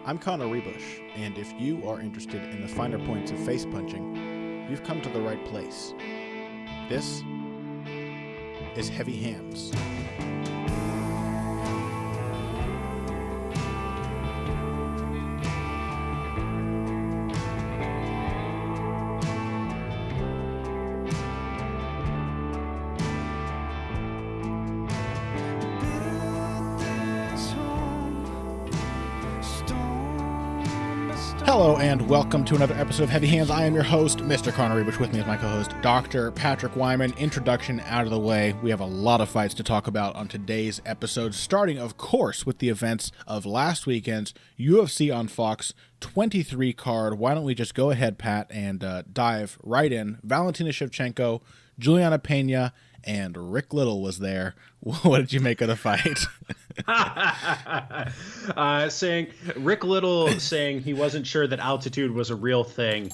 I'm Connor Ruebusch, and if you are interested in the finer points of face punching, you've come to the right place. This is Heavy Hands. Hello and welcome to another episode of Heavy Hands. I am your host, Mr. Connor Ruebusch. With me is my co-host, Dr. Patrick Wyman. Introduction out of the way. We have a lot of fights to talk about on today's episode, starting, of course, with the events of last weekend's UFC on Fox 23 card. Why don't we just go ahead, Pat, and dive right in. Valentina Shevchenko, Julianna Peña, and Rick Little was there. What did you make of the fight? Saying Rick Little saying he wasn't sure that altitude was a real thing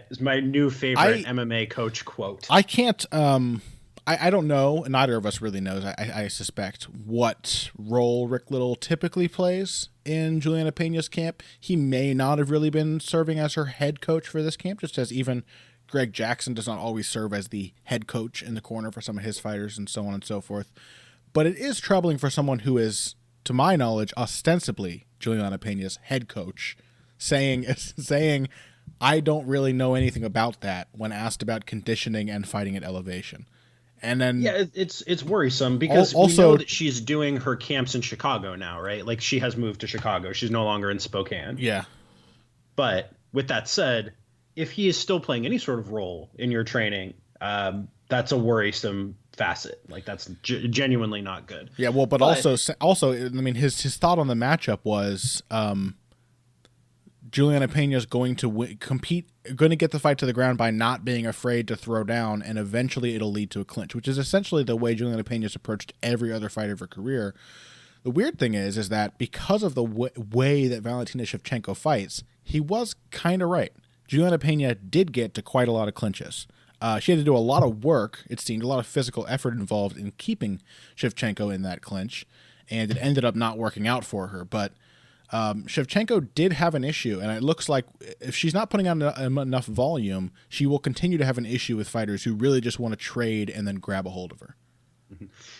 is my new favorite MMA coach quote. I can't. I don't know. Neither of us really knows. I suspect what role Rick Little typically plays in Julianna Peña's camp. He may not have really been serving as her head coach for this camp, just as even Greg Jackson does not always serve as the head coach in the corner for some of his fighters and so on and so forth. But it is troubling for someone who is, to my knowledge, ostensibly Julianna Peña's head coach, saying I don't really know anything about that when asked about conditioning and fighting at elevation. And then it's worrisome because also, we know that she's doing her camps in Chicago now, right? Like she has moved to Chicago. She's no longer in Spokane. Yeah. But with that said, if he is still playing any sort of role in your training, that's a worrisome facet. Like that's genuinely not good. Yeah, well, but also, I mean, his thought on the matchup was Julianna Peña is going to going to get the fight to the ground by not being afraid to throw down, and eventually it'll lead to a clinch, which is essentially the way Julianna Peña's approached every other fight of her career. The weird thing is that because of the way that Valentina Shevchenko fights, he was kind of right. Julianna Peña did get to quite a lot of clinches. She had to do a lot of work, it seemed, a lot of physical effort involved in keeping Shevchenko in that clinch, and it ended up not working out for her. But Shevchenko did have an issue, and it looks like if she's not putting out enough volume, she will continue to have an issue with fighters who really just want to trade and then grab a hold of her.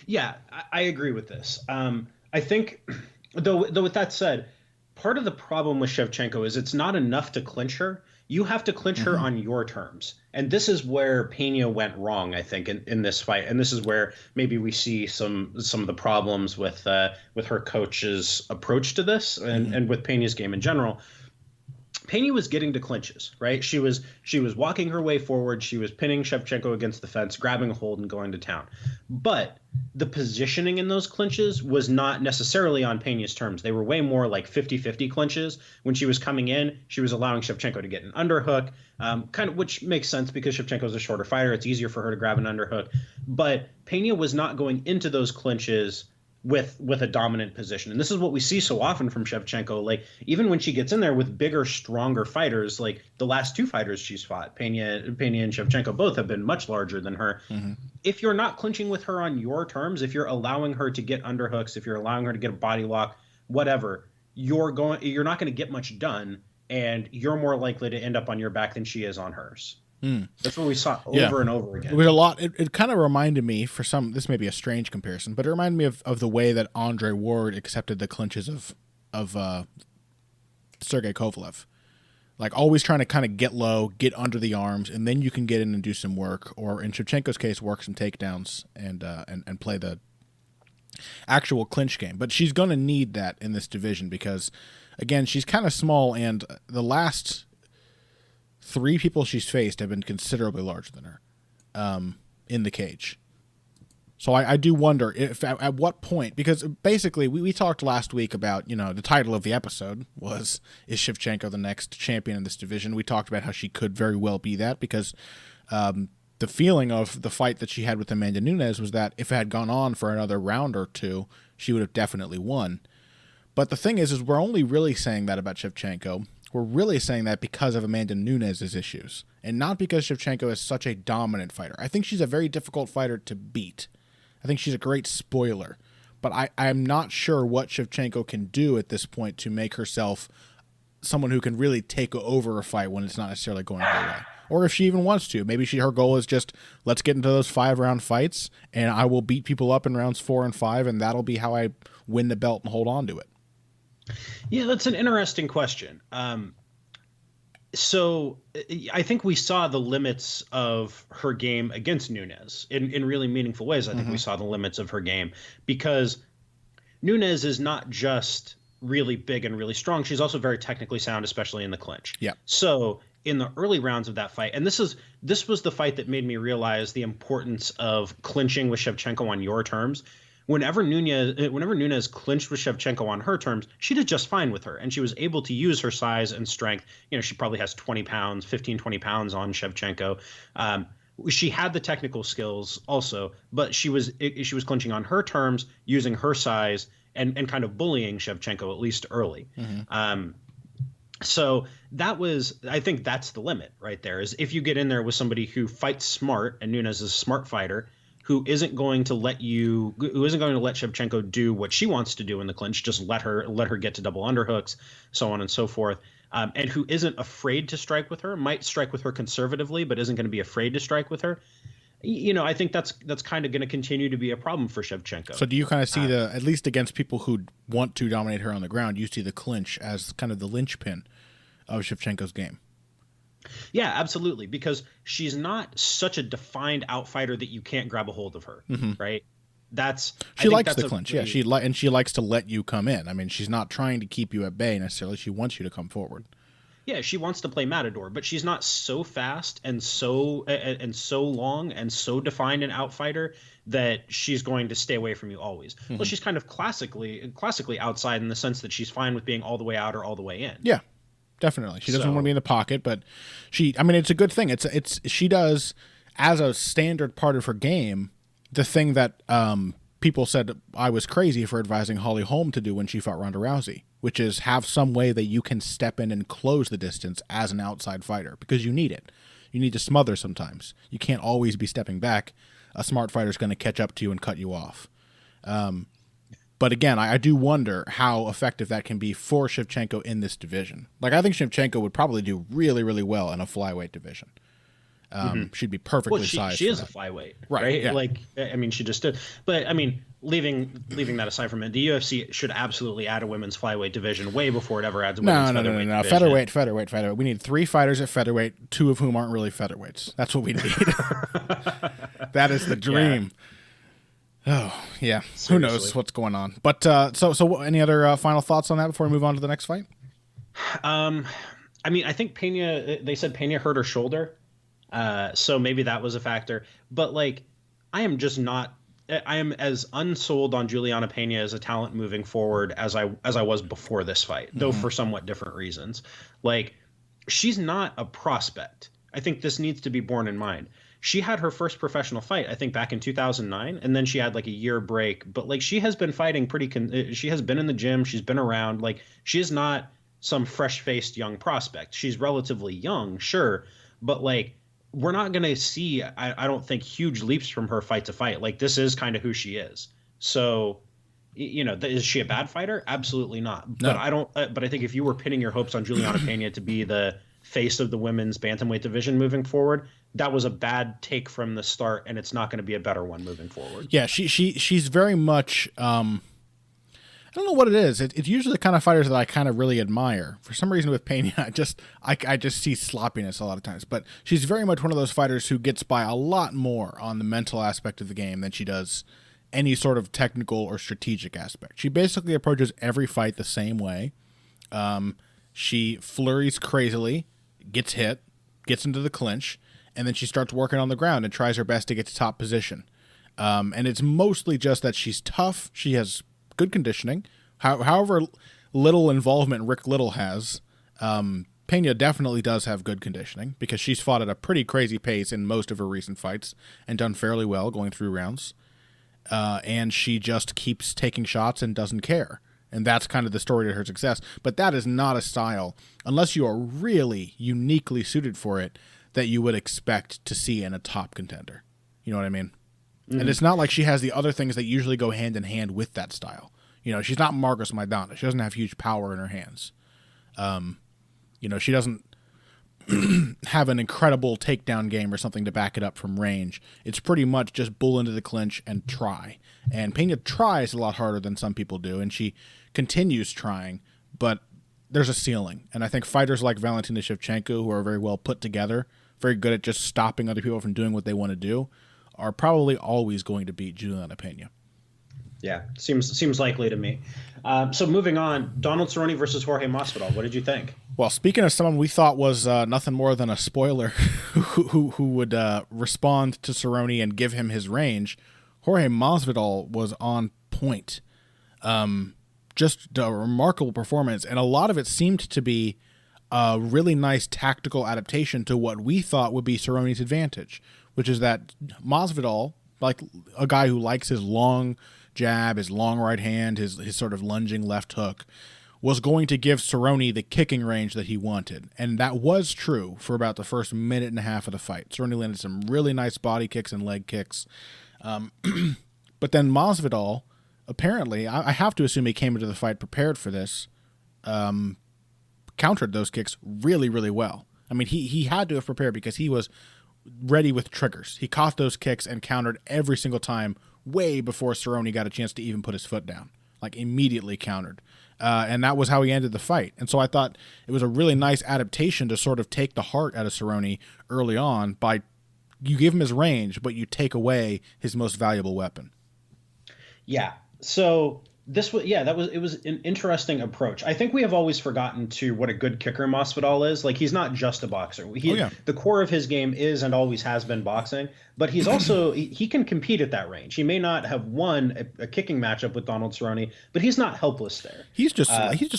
Yeah, I agree with this. I think, though with that said, part of the problem with Shevchenko is it's not enough to clinch her. You have to clinch her on your terms. And this is where Peña went wrong, I think, in this fight. And this is where maybe we see some of the problems with her coach's approach to this and with Peña's game in general. Peña was getting to clinches, right? She was walking her way forward. She was pinning Shevchenko against the fence, grabbing a hold and going to town. But the positioning in those clinches was not necessarily on Peña's terms. They were way more like 50-50 clinches. When she was coming in, she was allowing Shevchenko to get an underhook, which makes sense because Shevchenko is a shorter fighter. It's easier for her to grab an underhook. But Peña was not going into those clinches with a dominant position. And this is what we see so often from Shevchenko. Like even when she gets in there with bigger, stronger fighters, like the last two fighters she's fought, Peña and Shevchenko both have been much larger than her. If you're not clinching with her on your terms, if you're allowing her to get underhooks, if you're allowing her to get a body lock, whatever, you're not going to get much done, and you're more likely to end up on your back than she is on hers. That's what we saw over and over again. It was a lot. It kind of reminded me, for some, this may be a strange comparison, but it reminded me of the way that Andre Ward accepted the clinches of Sergey Kovalev. Like always trying to kind of get low, get under the arms, and then you can get in and do some work, or in Shevchenko's case, work some takedowns and play the actual clinch game. But she's going to need that in this division because, again, she's kind of small, and the last three people she's faced have been considerably larger than her in the cage. So I do wonder if at what point, because basically we talked last week about, the title of the episode was, is Shevchenko the next champion in this division? We talked about how she could very well be that because the feeling of the fight that she had with Amanda Nunes was that if it had gone on for another round or two, she would have definitely won. But the thing is we're only really saying that about Shevchenko. We're really saying that because of Amanda Nunes' issues, and not because Shevchenko is such a dominant fighter. I think she's a very difficult fighter to beat. I think she's a great spoiler, but I'm not sure what Shevchenko can do at this point to make herself someone who can really take over a fight when it's not necessarily going her way. Or if she even wants to, maybe her goal is just, let's get into those 5-round fights, and I will beat people up in rounds 4 and 5, and that'll be how I win the belt and hold on to it. Yeah, that's an interesting question. So I think we saw the limits of her game against Nunes in really meaningful ways. I think we saw the limits of her game because Nunes is not just really big and really strong. She's also very technically sound, especially in the clinch. Yeah. So in the early rounds of that fight, and this was the fight that made me realize the importance of clinching with Shevchenko on your terms. Whenever Nunes clinched with Shevchenko on her terms, she did just fine with her, and she was able to use her size and strength. She probably has 20 pounds on Shevchenko. She had the technical skills also, but she was clinching on her terms, using her size and kind of bullying Shevchenko, at least early. So I think that's the limit right there, is if you get in there with somebody who fights smart, and Nunes is a smart fighter, who isn't going to let Shevchenko do what she wants to do in the clinch, just let her get to double underhooks, so on and so forth, and who isn't afraid to strike with her, might strike with her conservatively, but isn't going to be afraid to strike with her. I think that's kind of going to continue to be a problem for Shevchenko. So do you kind of see at least against people who want to dominate her on the ground, you see the clinch as kind of the linchpin of Shevchenko's game? Yeah, absolutely, because she's not such a defined outfighter that you can't grab a hold of her, right? She likes the clinch, yeah. She likes to let you come in. I mean, she's not trying to keep you at bay necessarily. She wants you to come forward. Yeah, she wants to play Matador, but she's not so fast and so long and so defined an outfighter that she's going to stay away from you always. Well, she's kind of classically outside in the sense that she's fine with being all the way out or all the way in. Yeah. Definitely. She doesn't want to be in the pocket, but it's a good thing. She does, as a standard part of her game, the thing that people said I was crazy for advising Holly Holm to do when she fought Ronda Rousey, which is have some way that you can step in and close the distance as an outside fighter, because you need it. You need to smother sometimes. You can't always be stepping back. A smart fighter is going to catch up to you and cut you off. But again, I do wonder how effective that can be for Shevchenko in this division. Like, I think Shevchenko would probably do really, really well in a flyweight division. She'd be perfectly sized. She is a flyweight, right? Yeah. Like, I mean, she just did. But I mean, leaving that aside from it, the UFC should absolutely add a women's flyweight division way before it ever adds a women's featherweight division. Featherweight. We need 3 fighters at featherweight, 2 of whom aren't really featherweights. That's what we need. That is the dream. Yeah. Oh, yeah. Seriously. Who knows what's going on? But so any other final thoughts on that before we move on to the next fight? I mean, I think Peña, they said Peña hurt her shoulder. So maybe that was a factor. But like, I am as unsold on Julianna Peña as a talent moving forward as I was before this fight, though for somewhat different reasons. Like, she's not a prospect. I think this needs to be borne in mind. She had her first professional fight, I think, back in 2009, and then she had like a year break. But like, she has been fighting she has been in the gym. She's been around. Like, she is not some fresh-faced young prospect. She's relatively young, sure, but like, we're not going to see, I don't think, huge leaps from her fight to fight. Like, this is kind of who she is. So, is she a bad fighter? Absolutely not. No. But I think if you were pinning your hopes on Julianna Peña to be the face of the women's bantamweight division moving forward, that was a bad take from the start, and it's not going to be a better one moving forward. Yeah, she's very much I don't know what it is. It's usually the kind of fighters that I kind of really admire. For some reason with Peña, I just see sloppiness a lot of times. But she's very much one of those fighters who gets by a lot more on the mental aspect of the game than she does any sort of technical or strategic aspect. She basically approaches every fight the same way. She flurries crazily, gets hit, gets into the clinch, and then she starts working on the ground and tries her best to get to top position. And it's mostly just that she's tough. She has good conditioning. However little involvement Rick Little has, Peña definitely does have good conditioning because she's fought at a pretty crazy pace in most of her recent fights and done fairly well going through rounds. And she just keeps taking shots and doesn't care. And that's kind of the story to her success. But that is not a style, unless you are really uniquely suited for it, that you would expect to see in a top contender. You know what I mean? Mm-hmm. And it's not like she has the other things that usually go hand in hand with that style. She's not Marcos Maidana. She doesn't have huge power in her hands. She doesn't have an incredible takedown game or something to back it up from range. It's pretty much just bull into the clinch and try. And Peña tries a lot harder than some people do, and she continues trying, but there's a ceiling. And I think fighters like Valentina Shevchenko, who are very well put together, very good at just stopping other people from doing what they want to do, are probably always going to beat Julianna Peña. Yeah, seems likely to me. So moving on, Donald Cerrone versus Jorge Masvidal. What did you think? Well, speaking of someone we thought was nothing more than a spoiler who would respond to Cerrone and give him his range, Jorge Masvidal was on point. Just a remarkable performance, and a lot of it seemed to be a really nice tactical adaptation to what we thought would be Cerrone's advantage, which is that Masvidal, like a guy who likes his long jab, his long right hand, his sort of lunging left hook, was going to give Cerrone the kicking range that he wanted. And that was true for about the first minute and a half of the fight. Cerrone landed some really nice body kicks and leg kicks. But then Masvidal, apparently, I have to assume he came into the fight prepared for this, countered those kicks really, really well. I mean, he had to have prepared because he was ready with triggers. He caught those kicks and countered every single time way before Cerrone got a chance to even put his foot down. Like, immediately countered. And that was how he ended the fight. And so I thought it was a really nice adaptation to sort of take the heart out of Cerrone early on by you give him his range, but you take away his most valuable weapon. Yeah. So it was an interesting approach. I think we have always forgotten what a good kicker Masvidal is. Like, he's not just a boxer. The core of his game is and always has been boxing, but he's also he can compete at that range. He may not have won a kicking matchup with Donald Cerrone, but he's not helpless there. He's just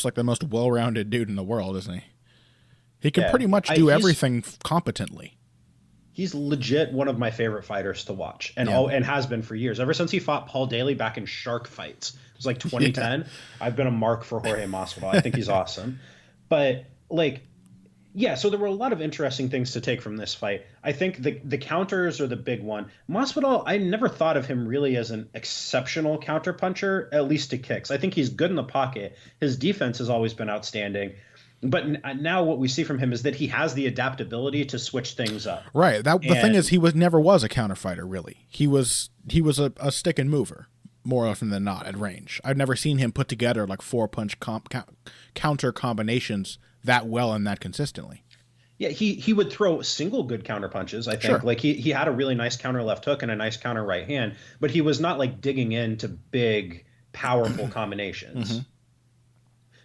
like the most well-rounded dude in the world, isn't he? He can pretty much do everything competently. He's legit one of my favorite fighters to watch, and has been for years. Ever since he fought Paul Daly back in Shark Fights, it was like 2010. Yeah. I've been a mark for Jorge Masvidal. I think he's awesome. But so there were a lot of interesting things to take from this fight. I think the counters are the big one. Masvidal, I never thought of him really as an exceptional counter puncher, at least to kicks. I think he's good in the pocket. His defense has always been outstanding. But now what we see from him is that he has the adaptability to switch things up. Right. The thing is, he never was a counter fighter, really. He was a stick and mover more often than not at range. I've never seen him put together like 4-punch counter combinations that well and that consistently. Yeah, he would throw single good counter punches, I think. Sure. Like he had a really nice counter left hook and a nice counter right hand, but he was not like digging into big, powerful combinations. Mm-hmm.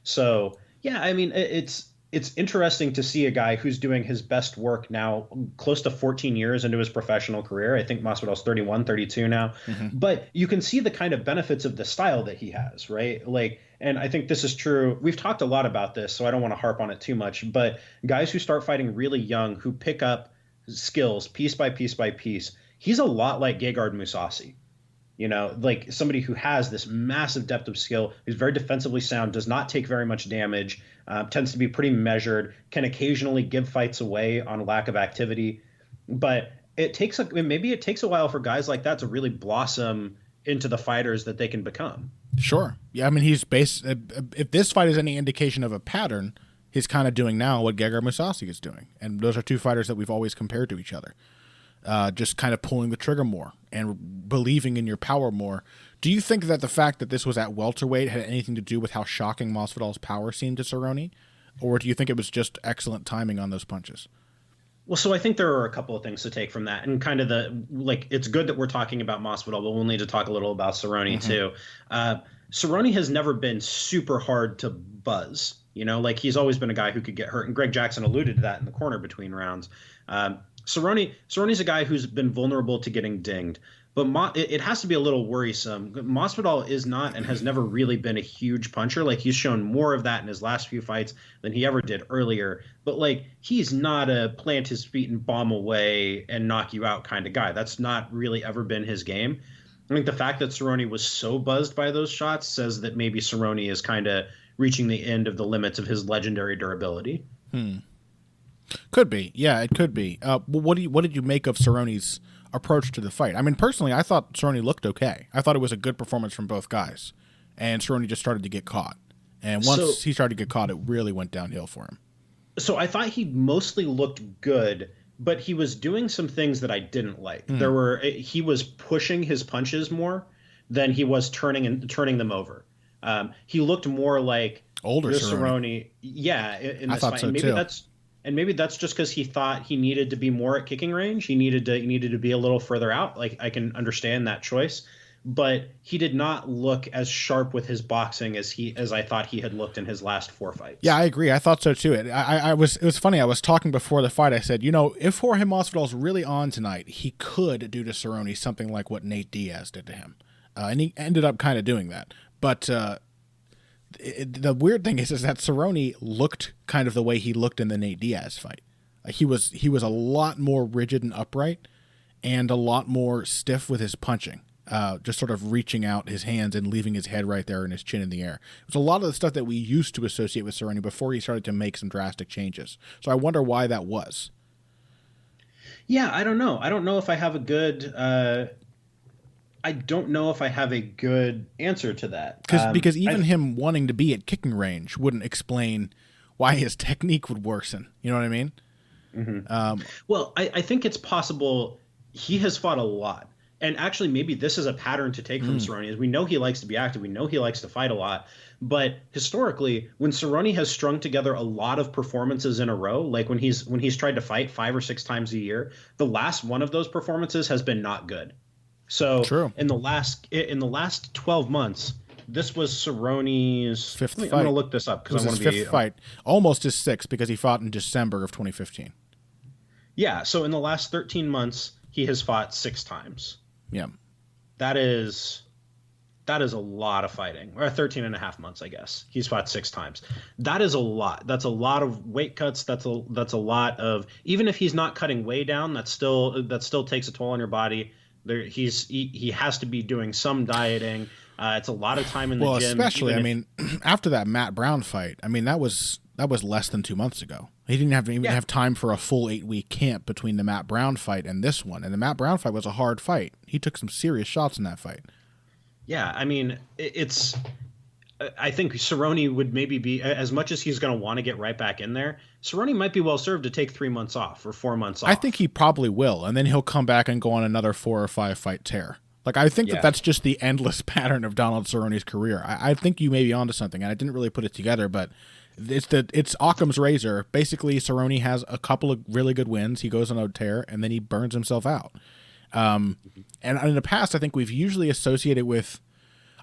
So yeah, I mean, it's interesting to see a guy who's doing his best work now close to 14 years into his professional career. I think Masvidal's 31, 32 now. Mm-hmm. But you can see the kind of benefits of the style that he has, right? Like, and I think this is true. We've talked a lot about this, so I don't want to harp on it too much. But guys who start fighting really young, who pick up skills piece by piece by piece, he's a lot like Gegard Mousasi. You know, like somebody who has this massive depth of skill, who's very defensively sound, does not take very much damage, tends to be pretty measured, can occasionally give fights away on lack of activity. But maybe it takes a while for guys like that to really blossom into the fighters that they can become. Sure. Yeah, I mean, if this fight is any indication of a pattern, he's kind of doing now what Gegard Mousasi is doing. And those are two fighters that we've always compared to each other. Just kind of pulling the trigger more and believing in your power more. Do you think that the fact that this was at welterweight had anything to do with how shocking Masvidal's power seemed to Cerrone? Or do you think it was just excellent timing on those punches? Well, so I think there are a couple of things to take from that. And kind of it's good that we're talking about Masvidal, but we'll need to talk a little about Cerrone too. Cerrone has never been super hard to buzz. You know, like he's always been a guy who could get hurt. And Greg Jackson alluded to that in the corner between rounds. Cerrone's a guy who's been vulnerable to getting dinged, but it has to be a little worrisome. Masvidal is not and has never really been a huge puncher. Like he's shown more of that in his last few fights than he ever did earlier. But like he's not a plant his feet and bomb away and knock you out kind of guy. That's not really ever been his game. I think the fact that Cerrone was so buzzed by those shots says that maybe Cerrone is kind of reaching the end of the limits of his legendary durability. Could be. Yeah, it could be. What did you make of Cerrone's approach to the fight? I mean, personally, I thought Cerrone looked okay. I thought it was a good performance from both guys. And Cerrone just started to get caught. And once he started to get caught, it really went downhill for him. So I thought he mostly looked good, but he was doing some things that I didn't like. Hmm. He was pushing his punches more than he was turning them over. He looked more like Older the Cerrone. Cerrone, yeah, in I this thought fight, so too. and maybe that's just because he thought he needed to be more at kicking range. He needed to be a little further out. Like I can understand that choice, but he did not look as sharp with his boxing as I thought he had looked in his last four Yeah, fights. I agree. I thought so too. It was funny. I was talking before the fight. I said, if Jorge Masvidal's really on tonight, he could do to Cerrone something like what Nate Diaz did to him, and he ended up kind of doing that. But the weird thing is that Cerrone looked kind of the way he looked in the Nate Diaz fight. He was a lot more rigid and upright, and a lot more stiff with his punching. Just sort of reaching out his hands and leaving his head right there and his chin in the air. It was a lot of the stuff that we used to associate with Cerrone before he started to make some drastic changes. So I wonder why that was. Yeah, I don't know. I don't know if I have a good answer to that. Because even him wanting to be at kicking range wouldn't explain why his technique would worsen. You know what I mean? Mhm. Um, Well, I think it's possible he has fought a lot. And actually, maybe this is a pattern to take from mm, Cerrone. Is we know he likes to be active. We know he likes to fight a lot. But historically, when Cerrone has strung together a lot of performances in a row, like when he's tried to fight 5 or 6 times a year, the last one of those performances has been not good. So true. in the last 12 months, this was Cerrone's. Fifth I'm going to fight. look this up It because was I his want to fifth be. fight. Almost his sixth because he fought in December of 2015. Yeah, so in the last 13 months, he has fought 6 times. Yeah. That is that is a lot of fighting. Or 13 and a half months, I guess. He's fought 6 times. That is a lot. That's a lot of weight cuts. That's a lot of, even if he's not cutting way down, that still takes a toll on your body. He has to be doing some dieting. It's a lot of time in the Well, gym, especially, even I if mean, after that Matt Brown fight, I mean that was less than 2 months ago. He didn't even yeah. have time for a full 8 week camp between the Matt Brown fight and this one. And the Matt Brown fight was a hard fight. He took some serious shots in that fight. Yeah, I mean, it's I think Cerrone would maybe be, as much as he's going to want to get right back in there. Cerrone might be well served to take 3 months off or 4 months I think off. he probably will, and then he'll come back and go on another 4 or 5 fight tear. Like I think that Yeah. that's just the endless pattern of Donald Cerrone's career. I think you may be onto something, and I didn't really put it together, but it's Occam's razor. Basically, Cerrone has a couple of really good wins. He goes on a tear, and then he burns himself out. And in the past, I think we've usually associated with,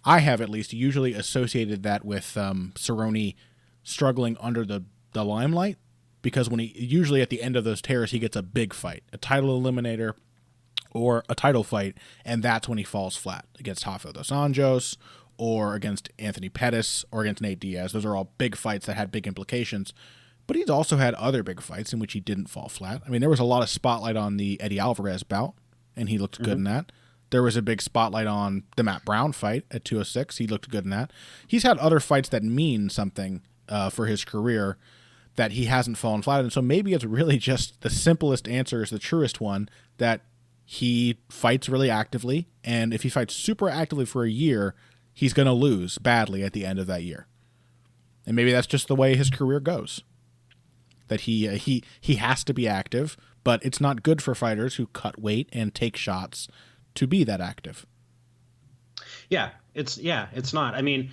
I have at least usually associated that with Cerrone struggling under the limelight, because when he usually at the end of those tears he gets a big fight, a title eliminator or a title fight, and that's when he falls flat against Rafael dos Anjos or against Anthony Pettis or against Nate Diaz. Those are all big fights that had big implications. But he's also had other big fights in which he didn't fall flat. I mean, there was a lot of spotlight on the Eddie Alvarez bout, and he looked good in that. There was a big spotlight on the Matt Brown fight at 206. He looked good in that. He's had other fights that mean something for his career that he hasn't fallen flat in. So maybe it's really just the simplest answer is the truest one, that he fights really actively, and if he fights super actively for a year, he's going to lose badly at the end of that year. And maybe that's just the way his career goes. That he has to be active, but it's not good for fighters who cut weight and take shots to be that active. It's not. I mean,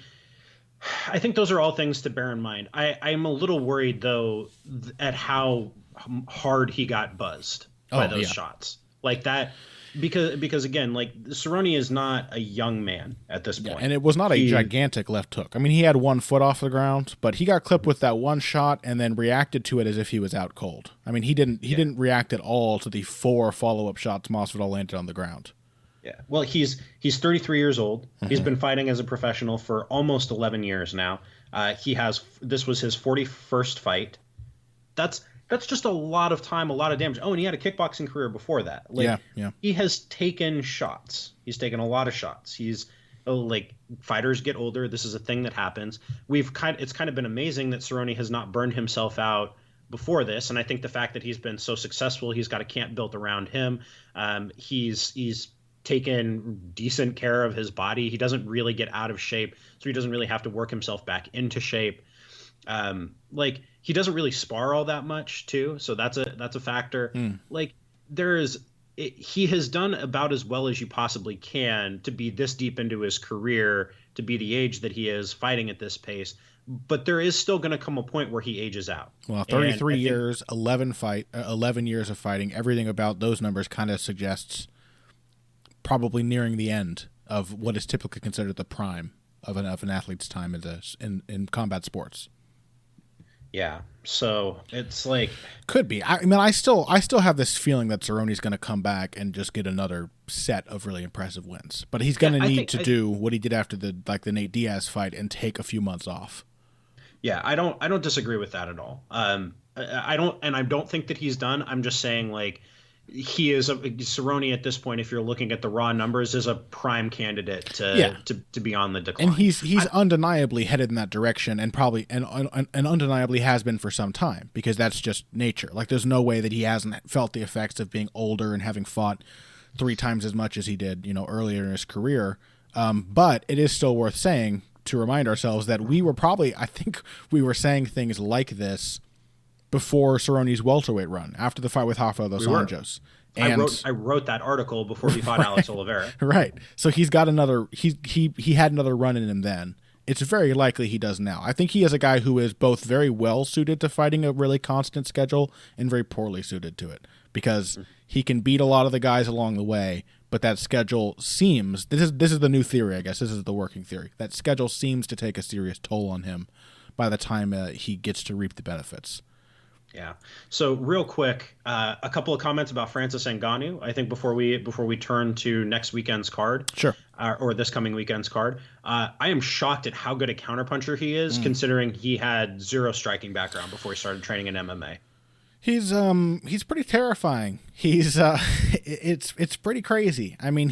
I think those are all things to bear in mind. I'm a little worried though at how hard he got buzzed by Oh those yeah, shots. Like that, because again, like Cerrone is not a young man at this yeah, point. and it was not a He gigantic left hook. I mean, he had 1 foot off the ground, but he got clipped with that one shot and then reacted to it as if he was out cold. I mean, he didn't react at all to the 4 follow-up shots Masvidal landed on the ground. Yeah. Well, he's 33 years old. He's been fighting as a professional for almost 11 years now. This was his 41st fight. That's just a lot of time, a lot of damage. Oh, and he had a kickboxing career before that. Like Yeah, yeah. he has taken shots. He's taken a lot of shots. Like fighters get older. This is a thing that happens. It's kind of been amazing that Cerrone has not burned himself out before this, and I think the fact that he's been so successful, he's got a camp built around him. He's taken decent care of his body. He doesn't really get out of shape, so he doesn't really have to work himself back into shape. Like he doesn't really spar all that much too, so that's a factor. Mm. Like he has done about as well as you possibly can to be this deep into his career, to be the age that he is fighting at this pace. But there is still going to come a point where he ages out. Well, And 33 I think, years, 11 years of fighting. Everything about those numbers kind of suggests probably nearing the end of what is typically considered the prime of an athlete's time in combat sports. yeah. So it's like, Could be. I mean, I still have this feeling that Cerrone's going to come back and just get another set of really impressive wins. But he's going to need to do what he did after the Nate Diaz fight and take a few months off. yeah, I don't disagree with that at all. I don't think that he's done. I'm just saying like he is Cerrone at this point. If you're looking at the raw numbers, is a prime candidate to be on the decline. And he's undeniably headed in that direction, and probably and undeniably has been for some time, because that's just nature. Like there's no way that he hasn't felt the effects of being older and having fought 3 times as much as he did, earlier in his career. But it is still worth saying to remind ourselves that I think we were saying things like this before Cerrone's welterweight run, after the fight with Rafael dos Anjos. And I wrote that article before he fought Alex Oliveira. Right. So he's got another he had another run in him then. It's very likely he does now. I think he is a guy who is both very well suited to fighting a really constant schedule and very poorly suited to it, because he can beat a lot of the guys along the way, but that schedule seems, this is the new theory, I guess. This is the working theory. That schedule seems to take a serious toll on him by the time he gets to reap the benefits. Yeah. So real quick, a couple of comments about Francis Ngannou. I think before we turn to next weekend's card, sure, or this coming weekend's card, I am shocked at how good a counterpuncher he is, considering he had 0 striking background before he started training in MMA. He's pretty terrifying. It's pretty crazy. I mean,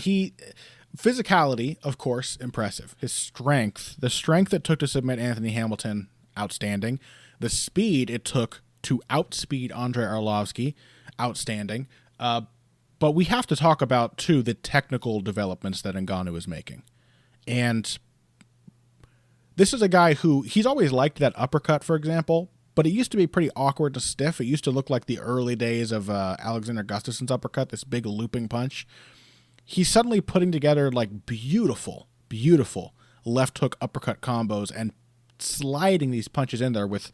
physicality, of course, impressive. His strength, the strength it took to submit Anthony Hamilton, outstanding. The speed it took to outspeed Andrei Arlovski, outstanding. But we have to talk about, too, the technical developments that Ngannou is making. And this is a guy who, he's always liked that uppercut, for example, but it used to be pretty awkward to stiff. It used to look like the early days of Alexander Gustafsson's uppercut, this big looping punch. He's suddenly putting together like beautiful, beautiful left hook uppercut combos and sliding these punches in there with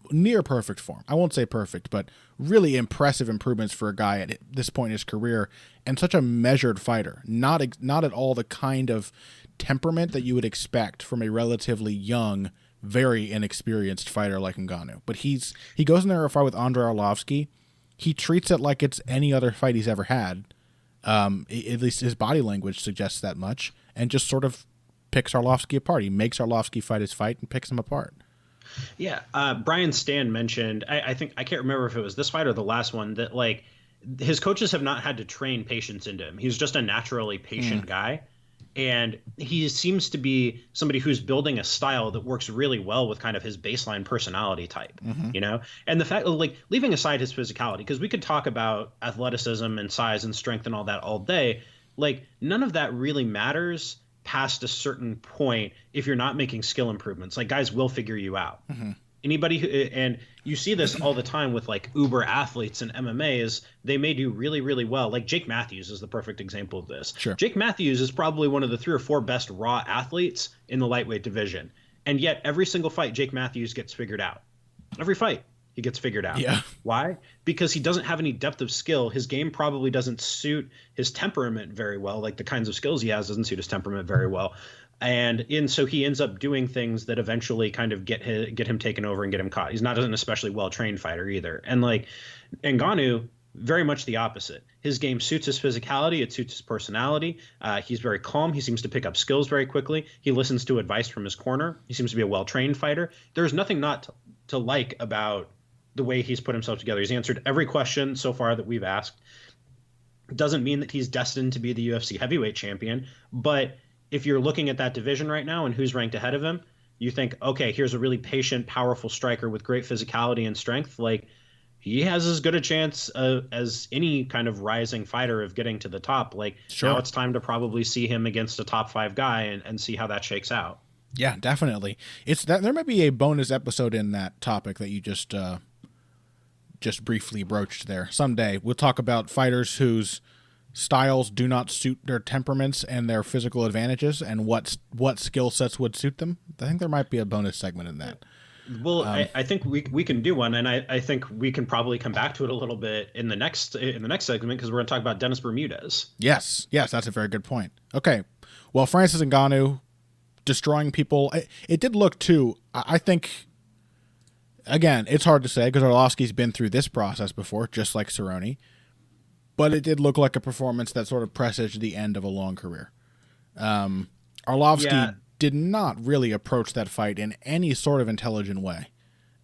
near perfect form. I won't say perfect, but really impressive improvements for a guy at this point in his career, and such a measured fighter. Not at all the kind of temperament that you would expect from a relatively young, very inexperienced fighter like Ngannou. But he goes in there a fight with Andrei Arlovski. He treats it like it's any other fight he's ever had. At least his body language suggests that much, and just sort of picks Arlovski apart. He makes Arlovski fight his fight and picks him apart. Yeah, Brian Stan mentioned, I think, I can't remember if it was this fight or the last one, that like his coaches have not had to train patience into him. He's just a naturally patient guy. And he seems to be somebody who's building a style that works really well with kind of his baseline personality type, And the fact, like, leaving aside his physicality, because we could talk about athleticism and size and strength and all that all day, like none of that really matters past a certain point if you're not making skill improvements. Like guys will figure you out. Anybody who, and you see this all the time with like uber athletes in MMA, is they may do really, really well. Like Jake Matthews is the perfect example of this. Sure. Jake Matthews is probably one of the 3 or 4 best raw athletes in the lightweight division. And yet every single fight, Jake Matthews gets figured out. Every fight he gets figured out. Yeah. Why? Because he doesn't have any depth of skill. His game probably doesn't suit his temperament very well. Like the kinds of skills he has doesn't suit his temperament very well. And so he ends up doing things that eventually kind of get him taken over and get him caught. He's not an especially well-trained fighter either. And like Ngannou, very much the opposite. His game suits his physicality. It suits his personality. He's very calm. He seems to pick up skills very quickly. He listens to advice from his corner. He seems to be a well-trained fighter. There's nothing not to like about the way he's put himself together. He's answered every question so far that we've asked. Doesn't mean that he's destined to be the UFC heavyweight champion, but if you're looking at that division right now and who's ranked ahead of him, you think, okay, here's a really patient, powerful striker with great physicality and strength. Like he has as good a chance as any kind of rising fighter of getting to the top. Like sure. Now it's time to probably see him against a top 5 guy and see how that shakes out. Yeah, definitely. It's that there might be a bonus episode in that topic that you just briefly broached there. Someday we'll talk about fighters whose styles do not suit their temperaments and their physical advantages, and what skill sets would suit them. I think there might be a bonus segment in that. Well, I think we can do one, and I think we can probably come back to it a little bit in the next segment, because we're going to talk about Dennis Bermudez. Yes, that's a very good point. Okay, well, Francis Ngannou destroying people. It did look too. I think. Again, it's hard to say because Arlovski's been through this process before, just like Cerrone. But it did look like a performance that sort of presaged the end of a long career. Arlovski did not really approach that fight in any sort of intelligent way,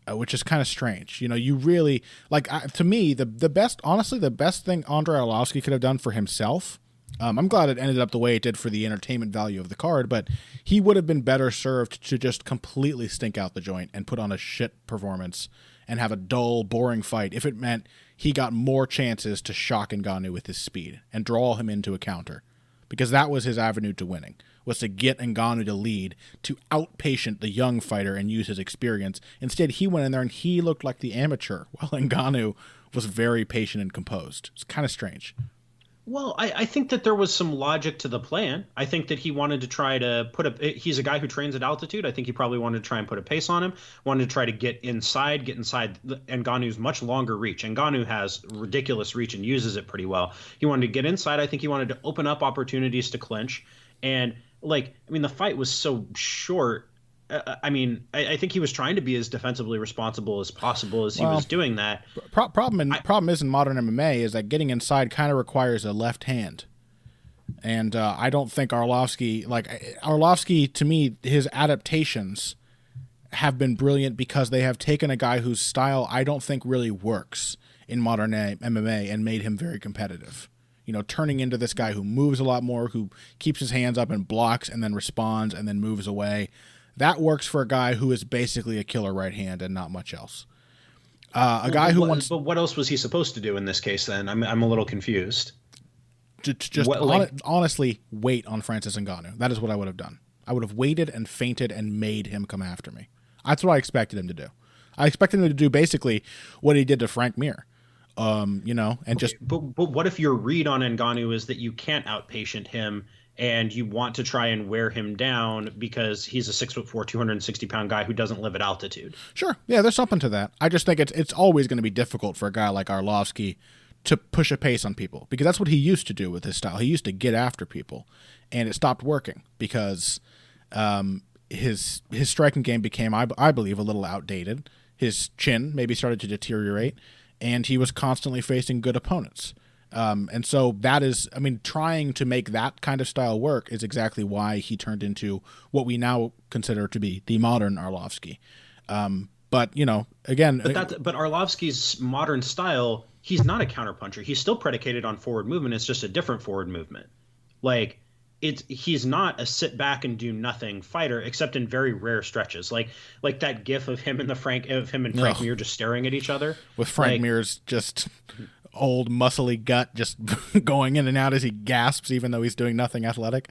which is kind of strange. You know, you really to me the best thing Andrei Arlovski could have done for himself. I'm glad it ended up the way it did for the entertainment value of the card, but he would have been better served to just completely stink out the joint and put on a shit performance and have a dull, boring fight if it meant he got more chances to shock Ngannou with his speed and draw him into a counter. Because that was his avenue to winning, was to get Ngannou to lead, to outpatient the young fighter and use his experience. Instead, he went in there and he looked like the amateur, while Ngannou was very patient and composed. It's kind of strange. Well, I think that there was some logic to the plan. I think that he wanted to try to he's a guy who trains at altitude. I think he probably wanted to try and put a pace on him, wanted to try to get inside Ngannou's much longer reach. Ngannou has ridiculous reach and uses it pretty well. He wanted to get inside. I think he wanted to open up opportunities to clinch. And the fight was so short. I think he was trying to be as defensively responsible as possible as he was doing that. Problem is in modern MMA is that getting inside kind of requires a left hand. And I don't think Arlovski, to me, his adaptations have been brilliant because they have taken a guy whose style I don't think really works in modern MMA and made him very competitive. You know, turning into this guy who moves a lot more, who keeps his hands up and blocks and then responds and then moves away. That works for a guy who is basically a killer right hand and not much else. But what else was he supposed to do in this case then? I'm a little confused. Honestly, wait on Francis Ngannou. That is what I would have done. I would have waited and feinted and made him come after me. That's what I expected him to do. I expected him to do basically what he did to Frank Mir. But what if your read on Ngannou is that you can't outpatient him and you want to try and wear him down because he's a 6'4", 260-pound guy who doesn't live at altitude? Sure. Yeah, there's something to that. I just think it's always going to be difficult for a guy like Arlovski to push a pace on people because that's what he used to do with his style. He used to get after people, and it stopped working because his striking game became, I believe, a little outdated. His chin maybe started to deteriorate, and he was constantly facing good opponents. And so that is, trying to make that kind of style work is exactly why he turned into what we now consider to be the modern Arlovski. But Arlovski's modern style, he's not a counterpuncher. He's still predicated on forward movement. It's just a different forward movement. He's not a sit back and do nothing fighter, except in very rare stretches. Like that gif of him and Frank Mir just staring at each other. With Frank Mir's just old muscly gut just going in and out as he gasps, even though he's doing nothing athletic.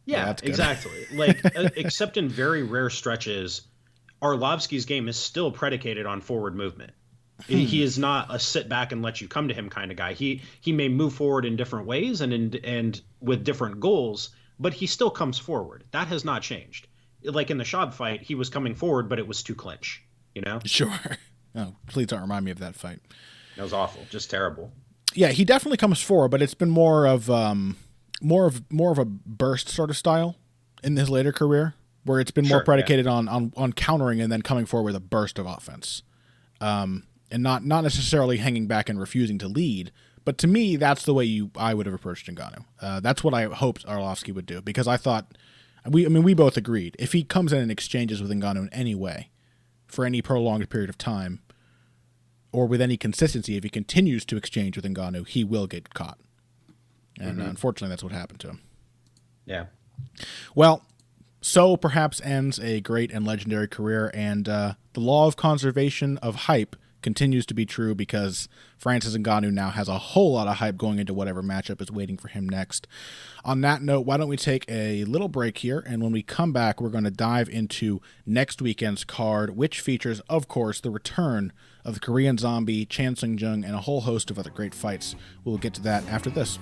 Yeah, exactly. Except in very rare stretches, Arlovski's game is still predicated on forward movement. He is not a sit back and let you come to him kind of guy. He may move forward in different ways and with different goals, but he still comes forward. That has not changed. Like in the Schaub fight, he was coming forward, but it was to clinch. You know? Sure. Oh, please don't remind me of that fight. That was awful, just terrible. Yeah, he definitely comes forward, but it's been more of a burst sort of style in his later career, where it's been more predicated on countering and then coming forward with a burst of offense, and not necessarily hanging back and refusing to lead. But to me, that's the way I would have approached Ngannou. That's what I hoped Arlovski would do, because I thought we both agreed if he comes in and exchanges with Ngannou in any way for any prolonged period of time, or with any consistency, if he continues to exchange with Ngannou, he will get caught. And unfortunately, that's what happened to him. Yeah. Well, so perhaps ends a great and legendary career, and the law of conservation of hype continues to be true because Francis Ngannou now has a whole lot of hype going into whatever matchup is waiting for him next. On that note, why don't we take a little break here, and when we come back, we're going to dive into next weekend's card, which features, of course, the return of the Korean Zombie, Chan Sung Jung, and a whole host of other great fights. We'll get to that after this.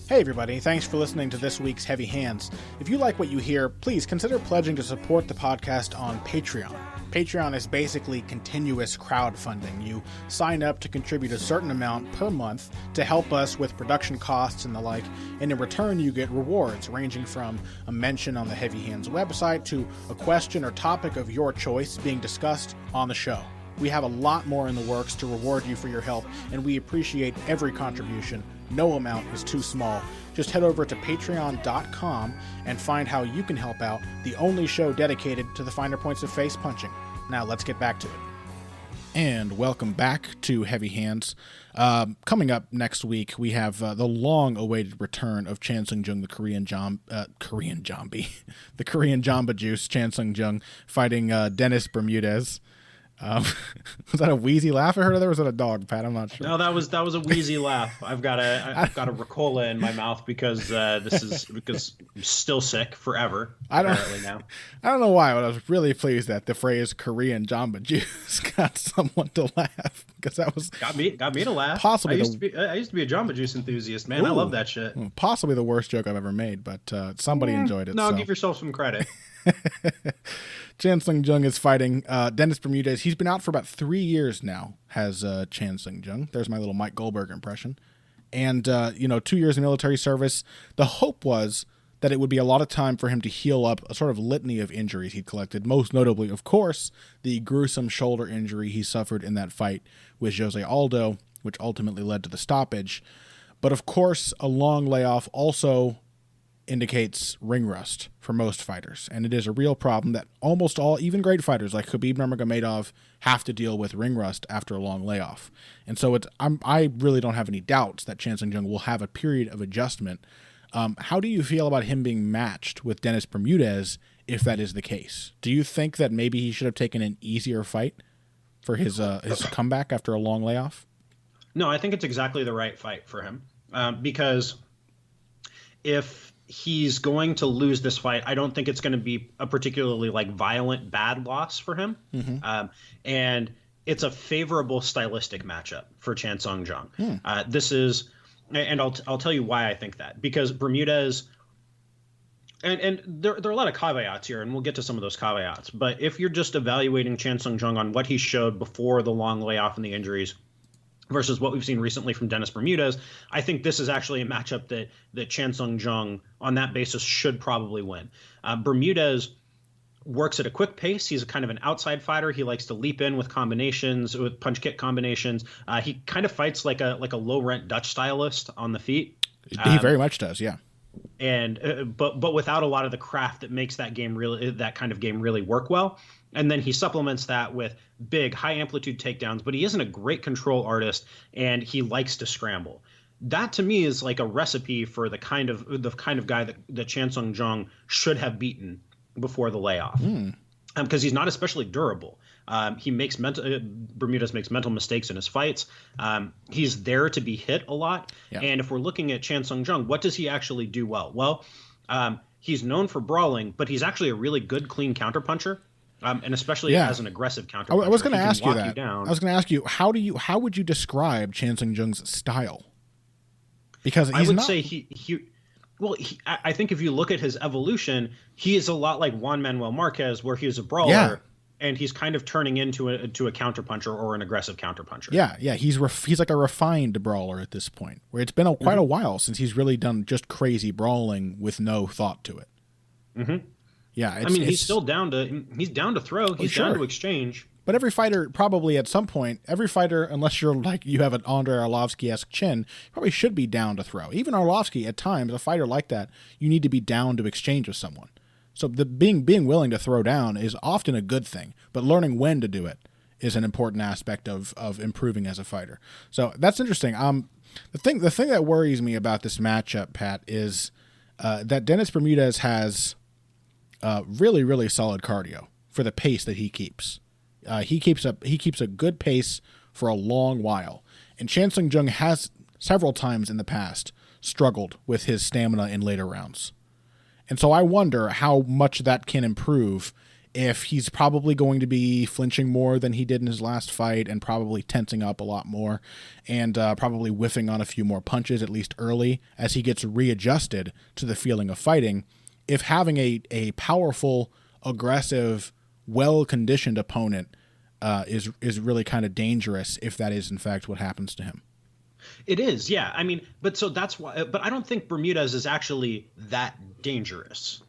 Hey everybody, thanks for listening to this week's Heavy Hands. If you like what you hear, please consider pledging to support the podcast on Patreon. Patreon is basically continuous crowdfunding. You sign up to contribute a certain amount per month to help us with production costs and the like, and in return you get rewards ranging from a mention on the Heavy Hands website to a question or topic of your choice being discussed on the show. We have a lot more in the works to reward you for your help, and we appreciate every contribution. No amount is too small. Just head over to patreon.com and find how you can help out, the only show dedicated to the finer points of face punching. Now let's get back to it. And welcome back to Heavy Hands. Coming up next week, we have the long-awaited return of Chan Sung Jung, the Korean Zombie, the Korean Jamba Juice, Chan Sung Jung, fighting Dennis Bermudez. Was that a wheezy laugh I heard, or there was that a dog, Pat? I'm not sure. No, that was a wheezy laugh. I've got a Ricola in my mouth because I'm still sick forever. I don't know why, but I was really pleased that the phrase Korean Jamba Juice got someone to laugh, because that was got me to laugh. Possibly I used to be a Jamba Juice enthusiast, man. Ooh, I love that shit. Possibly the worst joke I've ever made, but somebody enjoyed it. No, so. Give yourself some credit. Chan Sung Jung is fighting Dennis Bermudez. He's been out for about 3 years now, has Chan Sung Jung. There's my little Mike Goldberg impression. And, 2 years in military service. The hope was that it would be a lot of time for him to heal up a sort of litany of injuries he'd collected, most notably, of course, the gruesome shoulder injury he suffered in that fight with Jose Aldo, which ultimately led to the stoppage. But, of course, a long layoff also indicates ring rust for most fighters, and it is a real problem that almost all, even great fighters like Khabib Nurmagomedov, have to deal with ring rust after a long layoff. And so I really don't have any doubts that Chan Sung Jung will have a period of adjustment. How do you feel about him being matched with Dennis Bermudez if that is the case? Do you think that maybe he should have taken an easier fight for his comeback after a long layoff? No, I think it's exactly the right fight for him, because if he's going to lose this fight, I don't think it's going to be a particularly violent bad loss for him. Mm-hmm. And it's a favorable stylistic matchup for Chan Sung Jung. This is, and I'll tell you why I think that, because Bermudez, and there are a lot of caveats here, and we'll get to some of those caveats, but if you're just evaluating Chan Sung Jung on what he showed before the long layoff and the injuries versus what we've seen recently from Dennis Bermudez, I think this is actually a matchup that Chan Sung Jung, on that basis, should probably win. Bermudez works at a quick pace. He's a kind of an outside fighter. He likes to leap in with combinations, with punch kick combinations. He kind of fights like a low rent Dutch stylist on the feet. He very much does, yeah. And but without a lot of the craft that makes that kind of game really work well. And then he supplements that with big, high-amplitude takedowns, but he isn't a great control artist, and he likes to scramble. That, to me, is like a recipe for the kind of guy that Chan Sung Jung should have beaten before the layoff, because he's not especially durable. Bermudez makes mental mistakes in his fights. He's there to be hit a lot. Yeah. And if we're looking at Chan Sung Jung, what does he actually do well? Well, he's known for brawling, but he's actually a really good, clean counterpuncher. And especially as an aggressive counterpuncher. I was going to ask you that. I was going to ask you, how would you describe Chan Sung Jung's style? Because I think if you look at his evolution, he is a lot like Juan Manuel Marquez, where he was a brawler, and he's kind of turning into a counterpuncher or an aggressive counterpuncher. Yeah. He's like a refined brawler at this point, where it's been quite a while since he's really done just crazy brawling with no thought to it. Mm-hmm. Yeah, he's still down to throw. He's down to exchange. But every fighter, probably at some point, unless you're you have an Andrei Arlovsky-esque chin, probably should be down to throw. Even Arlovsky, at times, a fighter like that, you need to be down to exchange with someone. So the being willing to throw down is often a good thing, but learning when to do it is an important aspect of improving as a fighter. So that's interesting. The thing that worries me about this matchup, Pat, is that Dennis Bermudez has really, really solid cardio for the pace that he keeps. He keeps a good pace for a long while. And Sung Jung has several times in the past struggled with his stamina in later rounds. And so I wonder how much that can improve if he's probably going to be flinching more than he did in his last fight and probably tensing up a lot more and probably whiffing on a few more punches, at least early, as he gets readjusted to the feeling of fighting. If having a powerful, aggressive, well-conditioned opponent is really kind of dangerous if that is, in fact, what happens to him. It is, yeah. I mean, but so that's why. But I don't think Bermudez is actually that dangerous.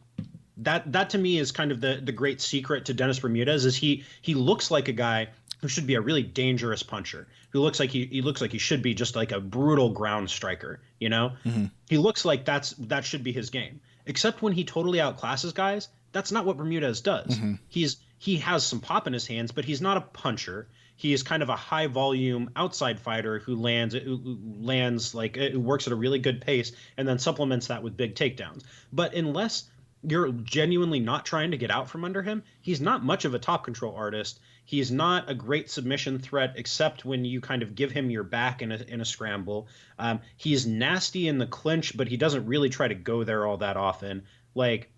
That to me is kind of the great secret to Dennis Bermudez is he looks like a guy who should be a really dangerous puncher. Who looks like he looks like he should be just like a brutal ground striker. You know, he looks like that should be his game. Except when he totally outclasses guys, that's not what Bermudez does. He has some pop in his hands, but he's not a puncher. He is kind of a high volume outside fighter who lands like who works at a really good pace and then supplements that with big takedowns. But unless you're genuinely not trying to get out from under him, he's not much of a top control artist. He's not a great submission threat, except when you kind of give him your back in a scramble. He's nasty in the clinch, but he doesn't really try to go there all that often. Like,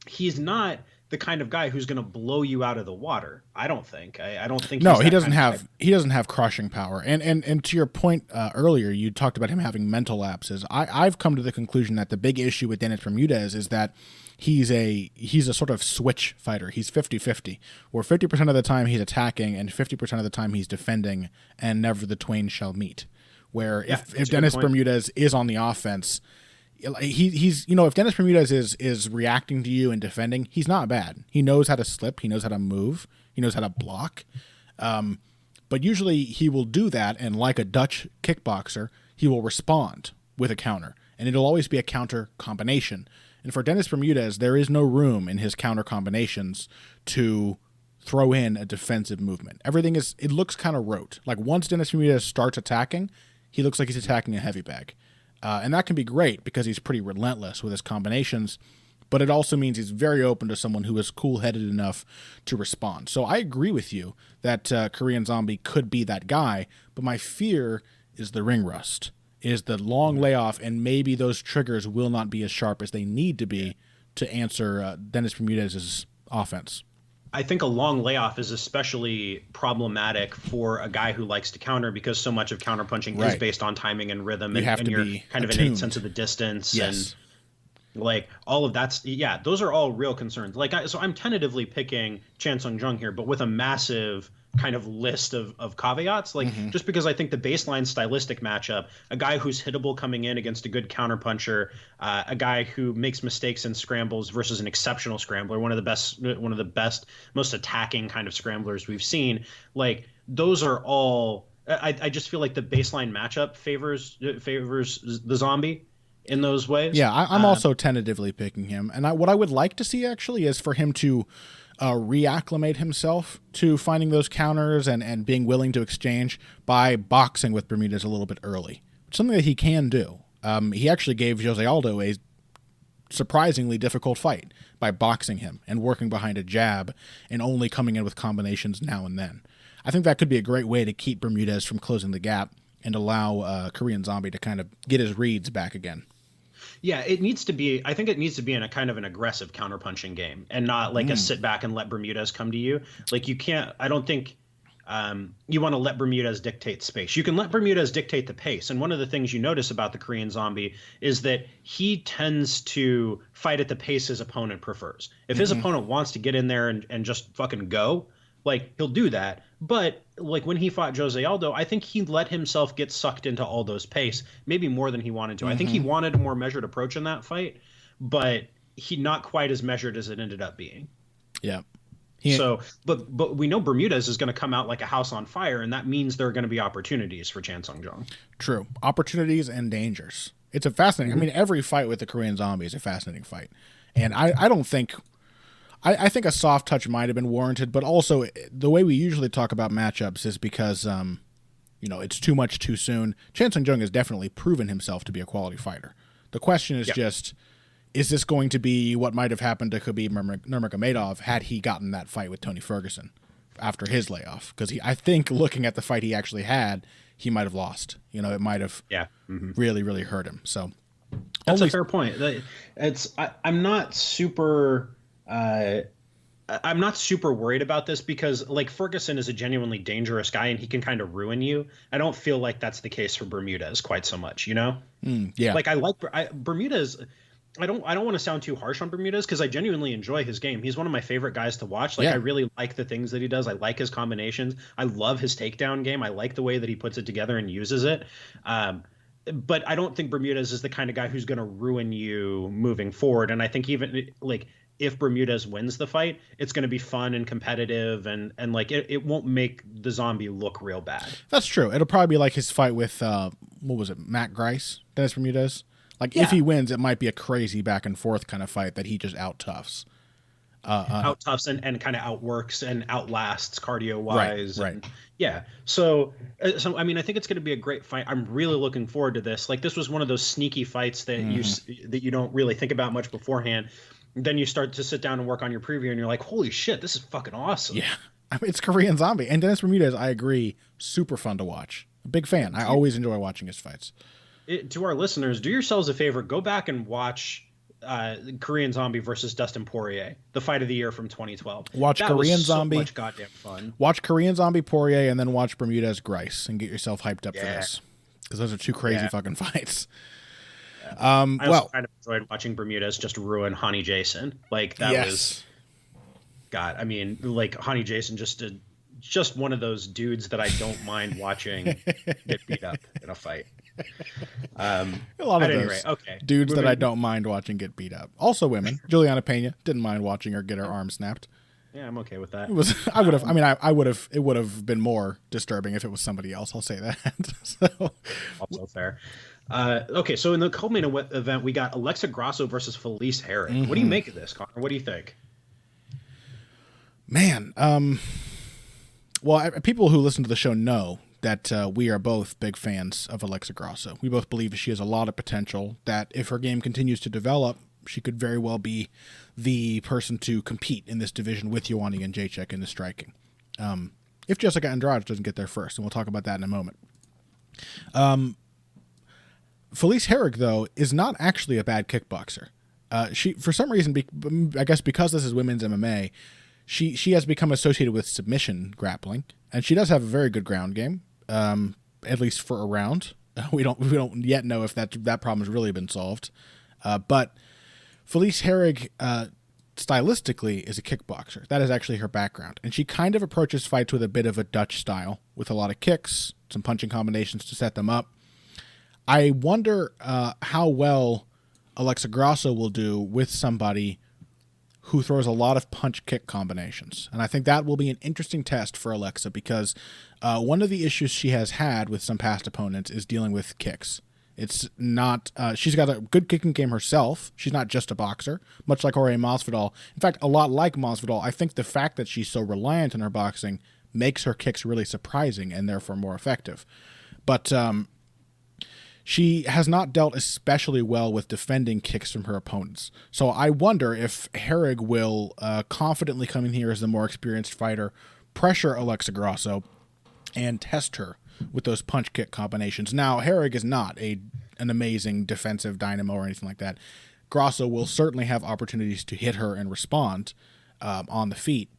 he's not the kind of guy who's going to blow you out of the water. I don't think. I don't think. No, he doesn't have crushing power. And to your point earlier, you talked about him having mental lapses. I've come to the conclusion that the big issue with Dennis Bermudez is that he's a sort of switch fighter. He's 50-50, where 50% of the time he's attacking and 50% of the time he's defending, and never the twain shall meet. Where if Dennis Bermudez is on the offense, he's if Dennis Bermudez is reacting to you and defending, he's not bad. He knows how to slip, he knows how to move, he knows how to block. But usually he will do that, and like a Dutch kickboxer, he will respond with a counter, and it'll always be a counter combination. And for Dennis Bermudez, there is no room in his counter combinations to throw in a defensive movement. It looks kind of rote. Like once Dennis Bermudez starts attacking, he looks like he's attacking a heavy bag. And that can be great because he's pretty relentless with his combinations, but it also means he's very open to someone who is cool-headed enough to respond. So I agree with you that Korean Zombie could be that guy, but my fear is the ring rust, is the long layoff, and maybe those triggers will not be as sharp as they need to be to answer Dennis Bermudez's offense. I think a long layoff is especially problematic for a guy who likes to counter, because so much of counterpunching is based on timing and rhythm, and your kind of innate sense of the distance. Yes. And like all of that's, those are all real concerns. Like, so I'm tentatively picking Sung Jung here, but with a massive kind of list of caveats, like just because I think the baseline stylistic matchup, a guy who's hittable coming in against a good counterpuncher, a guy who makes mistakes in scrambles versus an exceptional scrambler, one of the best, most attacking kind of scramblers we've seen. Like, those are all. I just feel like the baseline matchup favors the Zombie in those ways. Yeah, I'm also tentatively picking him, and what I would like to see actually is for him to reacclimate himself to finding those counters and being willing to exchange by boxing with Bermudez a little bit early. Something that he can do. He actually gave Jose Aldo a surprisingly difficult fight by boxing him and working behind a jab and only coming in with combinations now and then. I think that could be a great way to keep Bermudez from closing the gap and allow Korean Zombie to kind of get his reads back again. Yeah, it needs to be. I think it needs to be in a kind of an aggressive counterpunching game, and not like a sit back and let Bermudez come to you. Like, you can't. I don't think you want to let Bermudez dictate space. You can let Bermudez dictate the pace. And one of the things you notice about the Korean Zombie is that he tends to fight at the pace his opponent prefers. If his opponent wants to get in there and just fucking go, like, he'll do that. But like when he fought Jose Aldo, I think he let himself get sucked into Aldo's pace, maybe more than he wanted to. I think he wanted a more measured approach in that fight, but he not quite as measured as it ended up being. Yeah. But we know Bermudez is going to come out like a house on fire, and that means there are going to be opportunities for Sung Jung. True. Opportunities and dangers. It's a fascinating. I mean, every fight with the Korean Zombie is a fascinating fight. And I don't think I think a soft touch might have been warranted, but also the way we usually talk about matchups is because, it's too much too soon. Sung Jung has definitely proven himself to be a quality fighter. The question is just, is this going to be what might have happened to Khabib Nurmagomedov had he gotten that fight with Tony Ferguson? after his layoff, because I think looking at the fight he actually had, he might have lost. It might have really, really hurt him. So that's a fair point. I'm not super. I'm not super worried about this because like Ferguson is a genuinely dangerous guy and he can kind of ruin you. I don't feel like that's the case for Bermudez quite so much, Yeah. Like Bermudez. I don't want to sound too harsh on Bermudez because I genuinely enjoy his game. He's one of my favorite guys to watch. Like I really like the things that he does. I like his combinations. I love his takedown game. I like the way that he puts it together and uses it. But I don't think Bermudez is the kind of guy who's going to ruin you moving forward. And I think even like if Bermudez wins the fight, it's going to be fun and competitive and like it won't make the zombie look real bad. That's true. It'll probably be like his fight with what was it, Matt Grice, Dennis Bermudez. Like if he wins, it might be a crazy back and forth kind of fight that he just out-toughs. Out-toughs and kind of outworks and outlasts cardio-wise. Right. And, yeah. So I mean, I think it's going to be a great fight. I'm really looking forward to this. Like this was one of those sneaky fights that you don't really think about much beforehand. Then you start to sit down and work on your preview and you're like, holy shit, this is fucking awesome. Yeah. I mean, it's Korean Zombie. And Dennis Bermudez, I agree, super fun to watch. A big fan. I always enjoy watching his fights. To our listeners, do yourselves a favor, go back and watch Korean Zombie versus Dustin Poirier, the fight of the year from 2012. Watch Korean Zombie. So much goddamn fun. Watch Korean Zombie Poirier and then watch Bermudez Grice and get yourself hyped up for this. Because those are two crazy fucking fights. I also kind of enjoyed watching Bermudez just ruin Hani Jason. Like that was God. I mean, like Hani Jason just one of those dudes that I don't mind watching get beat up in a fight. A lot of those dudes that I don't mind watching get beat up. Also women. Julianna Peña, didn't mind watching her get her arm snapped. Yeah, I'm okay with that. I would have. I mean, I would have. It would have been more disturbing if it was somebody else. I'll say that. So. Also fair. Okay, so in the co-main event, we got Alexa Grasso versus Felice Herrig. What do you make of this, Connor? What do you think? Man, well, people who listen to the show know that we are both big fans of Alexa Grasso. We both believe she has a lot of potential, that if her game continues to develop, she could very well be the person to compete in this division with Joanna Jędrzejczyk in the striking. If Jessica Andrade doesn't get there first, and we'll talk about that in a moment. Felice Herrig, though, is not actually a bad kickboxer. She, for some reason, I guess because this is women's MMA, she has become associated with submission grappling, and she does have a very good ground game, at least for a round. We don't yet know if that problem has really been solved. But Felice Herrig, stylistically, is a kickboxer. That is actually her background, and she kind of approaches fights with a bit of a Dutch style, with a lot of kicks, some punching combinations to set them up. I wonder how well Alexa Grasso will do with somebody who throws a lot of punch-kick combinations. And I think that will be an interesting test for Alexa because one of the issues she has had with some past opponents is dealing with kicks. It's not she's got a good kicking game herself. She's not just a boxer, much like Jorge Masvidal. In fact, a lot like Masvidal, I think the fact that she's so reliant on her boxing makes her kicks really surprising and therefore more effective. But she has not dealt especially well with defending kicks from her opponents. So I wonder if Herrig will confidently come in here as the more experienced fighter, pressure Alexa Grasso, and test her with those punch-kick combinations. Now, Herrig is not an amazing defensive dynamo or anything like that. Grasso will certainly have opportunities to hit her and respond on the feet.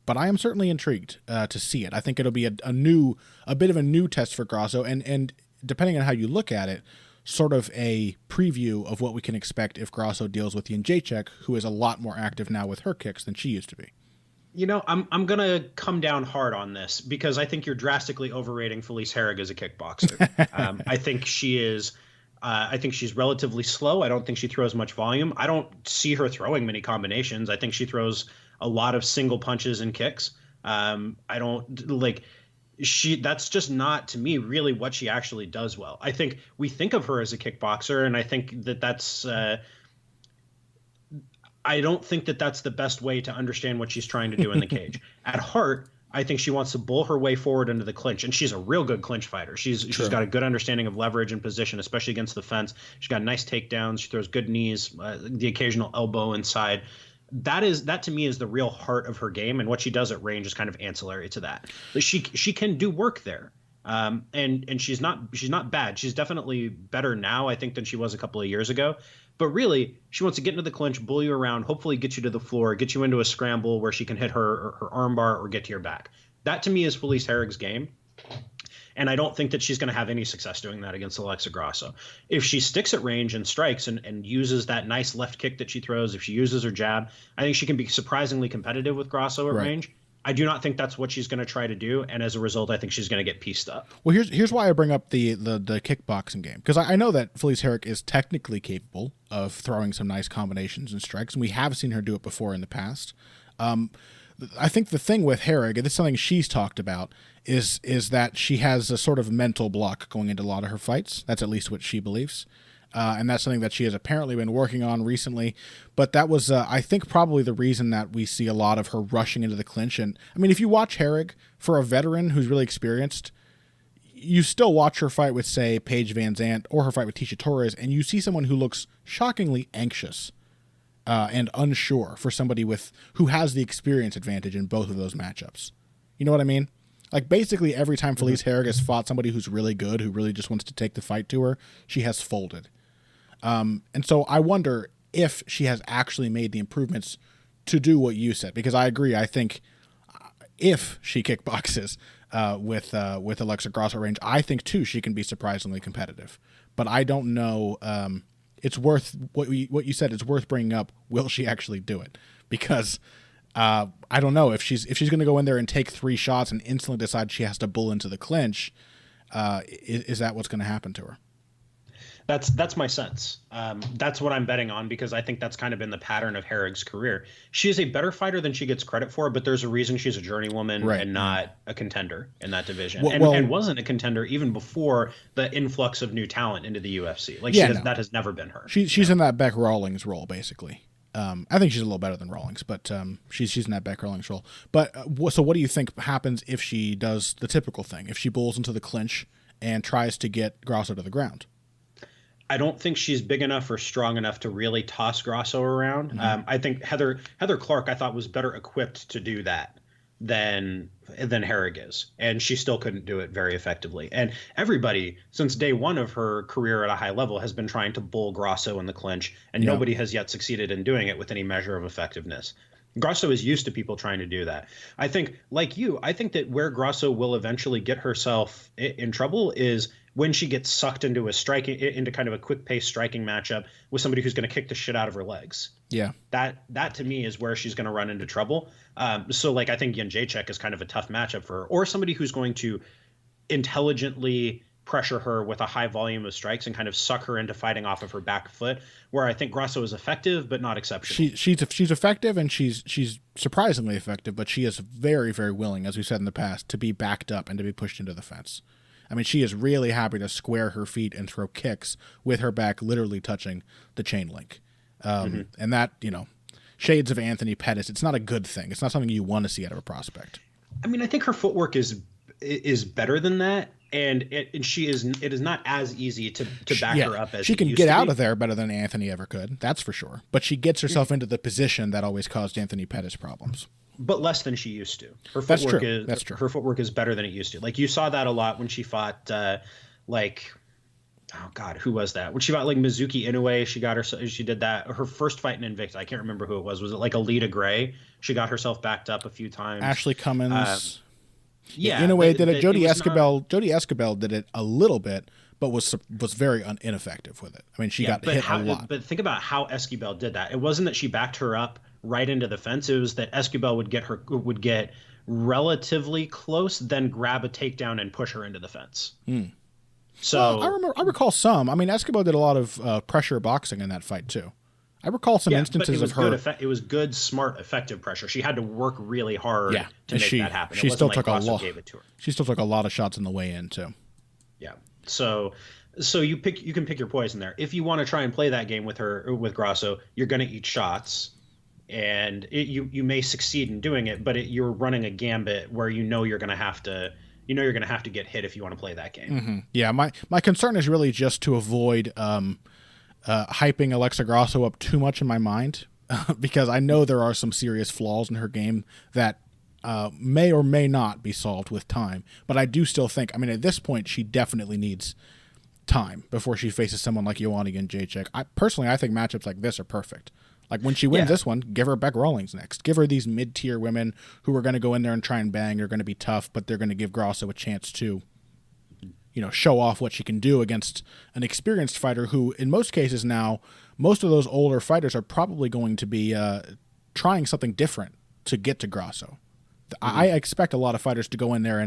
But I am certainly intrigued to see it. I think it'll be a bit of a new test for Grasso, and depending on how you look at it, sort of a preview of what we can expect if Grasso deals with Jędrzejczyk, who is a lot more active now with her kicks than she used to be. You know, I'm going to come down hard on this because I think you're drastically overrating Felice Herrig as a kickboxer. I think she is I think she's relatively slow. I don't think she throws much volume. I don't see her throwing many combinations. I think she throws a lot of single punches and kicks. I don't like that's just not, to me, really what she actually does well. I think we think of her as a kickboxer, and I think that's I don't think that that's the best way to understand what she's trying to do in the cage. At heart, I think she wants to bull her way forward into the clinch, and she's a real good clinch fighter. She's got a good understanding of leverage and position, especially against the fence. She's got nice takedowns. She throws good knees, the occasional elbow inside. That to me is the real heart of her game, and what she does at range is kind of ancillary to that. But she can do work there. And she's not bad. She's definitely better now, I think, than she was a couple of years ago. But really, she wants to get into the clinch, bull you around, hopefully get you to the floor, get you into a scramble where she can hit her armbar or get to your back. That to me is Felice Herrig's game. And I don't think that she's going to have any success doing that against Alexa Grasso. If she sticks at range and strikes and uses that nice left kick that she throws, if she uses her jab, I think she can be surprisingly competitive with Grasso at range. I do not think that's what she's going to try to do, and as a result, I think she's going to get pieced up. Well, here's why I bring up the kickboxing game, because I know that Felice Herrig is technically capable of throwing some nice combinations and strikes, and we have seen her do it before in the past. I think the thing with Herrig, and this is something she's talked about, is that she has a sort of mental block going into a lot of her fights. That's at least what she believes. And that's something that she has apparently been working on recently. But that was, I think, probably the reason that we see a lot of her rushing into the clinch. And, I mean, if you watch Herrig, for a veteran who's really experienced, you still watch her fight with, say, Paige Van Zandt or her fight with Tisha Torres, and you see someone who looks shockingly anxious and unsure for somebody who has the experience advantage in both of those matchups. You know what I mean? Like, basically every time Felice Herrig has fought somebody who's really good, who really just wants to take the fight to her, she has folded. And so I wonder if she has actually made the improvements to do what you said, because I agree. I think if she kickboxes with Alexa Grasso range, I think too she can be surprisingly competitive. But I don't know. It's worth what you said. It's worth bringing up. Will she actually do it? Because I don't know if she's going to go in there and take 3 shots and instantly decide she has to bull into the clinch. Is that what's going to happen to her? That's my sense. That's what I'm betting on, because I think that's kind of been the pattern of Herrig's career. She is a better fighter than she gets credit for, but there's a reason she's a journeywoman and not a contender in that division, and wasn't a contender even before the influx of new talent into the UFC. Like, that has never been her. She's in that Beck Rawlings role, basically. I think she's a little better than Rawlings, but she's in that Beck Rawlings role. But so what do you think happens if she does the typical thing? If she bulls into the clinch and tries to get Grasso to the ground? I don't think she's big enough or strong enough to really toss Grasso around. Mm-hmm. I think Heather Clark, I thought, was better equipped to do that than Herrig is, and she still couldn't do it very effectively. And everybody, since day one of her career at a high level, has been trying to bull Grasso in the clinch, and nobody has yet succeeded in doing it with any measure of effectiveness. Grasso is used to people trying to do that. I think, like you, I think that where Grasso will eventually get herself in trouble is when she gets sucked into into kind of a quick pace striking matchup with somebody who's going to kick the shit out of her legs. Yeah. That to me is where she's going to run into trouble. So like, I think Jędrzejczyk is kind of a tough matchup for her, or somebody who's going to intelligently pressure her with a high volume of strikes and kind of suck her into fighting off of her back foot, where I think Grasso is effective, but not exceptional. She's effective, and she's surprisingly effective, but she is very, very willing, as we said in the past, to be backed up and to be pushed into the fence. I mean, she is really happy to square her feet and throw kicks with her back literally touching the chain link. And that, shades of Anthony Pettis, it's not a good thing. It's not something you want to see out of a prospect. I mean, I think her footwork is better than that. And it is not as easy to back her up as she can get out of there better than Anthony ever could. That's for sure. But she gets herself into the position that always caused Anthony Pettis problems. But less than she used to. That's true. Her footwork is better than it used to. Like, you saw that a lot when she fought, oh God, who was that? When she fought like Mizuki Inoue, she did that. Her first fight in Invicta, I can't remember who it was. Was it like Alita Gray? She got herself backed up a few times. Ashley Cummins. Inoue did it. Jody Escobar did it a little bit, but was very ineffective with it. I mean, she got hit a lot. But think about how Escobar did that. It wasn't that she backed her up right into the fence. It was that Escobar would get relatively close, then grab a takedown and push her into the fence. So I recall some. I mean, Escobar did a lot of pressure boxing in that fight too. I recall some instances of her. It was good, smart, effective pressure. She had to work really hard to make that happen. She still took a lot. She still took a lot of shots in the way in too. Yeah. So you can pick your poison there. If you want to try and play that game with Grasso, you're going to eat shots, and you may succeed in doing it, but you're running a gambit where you're going to have to get hit if you want to play that game. Mm-hmm. Yeah. My concern is really just to avoid hyping Alexa Grasso up too much in my mind, because I know there are some serious flaws in her game that may or may not be solved with time. But I do still think, I mean, at this point, she definitely needs time before she faces someone like Joanna Jędrzejczyk. I think matchups like this are perfect. Like when she wins this one, give her Beck Rawlings next. Give her these mid-tier women who are going to go in there and try and bang. Are going to be tough, but they're going to give Grasso a chance to, show off what she can do against an experienced fighter who, in most cases now, most of those older fighters are probably going to be trying something different to get to Grasso. I expect a lot of fighters to go in there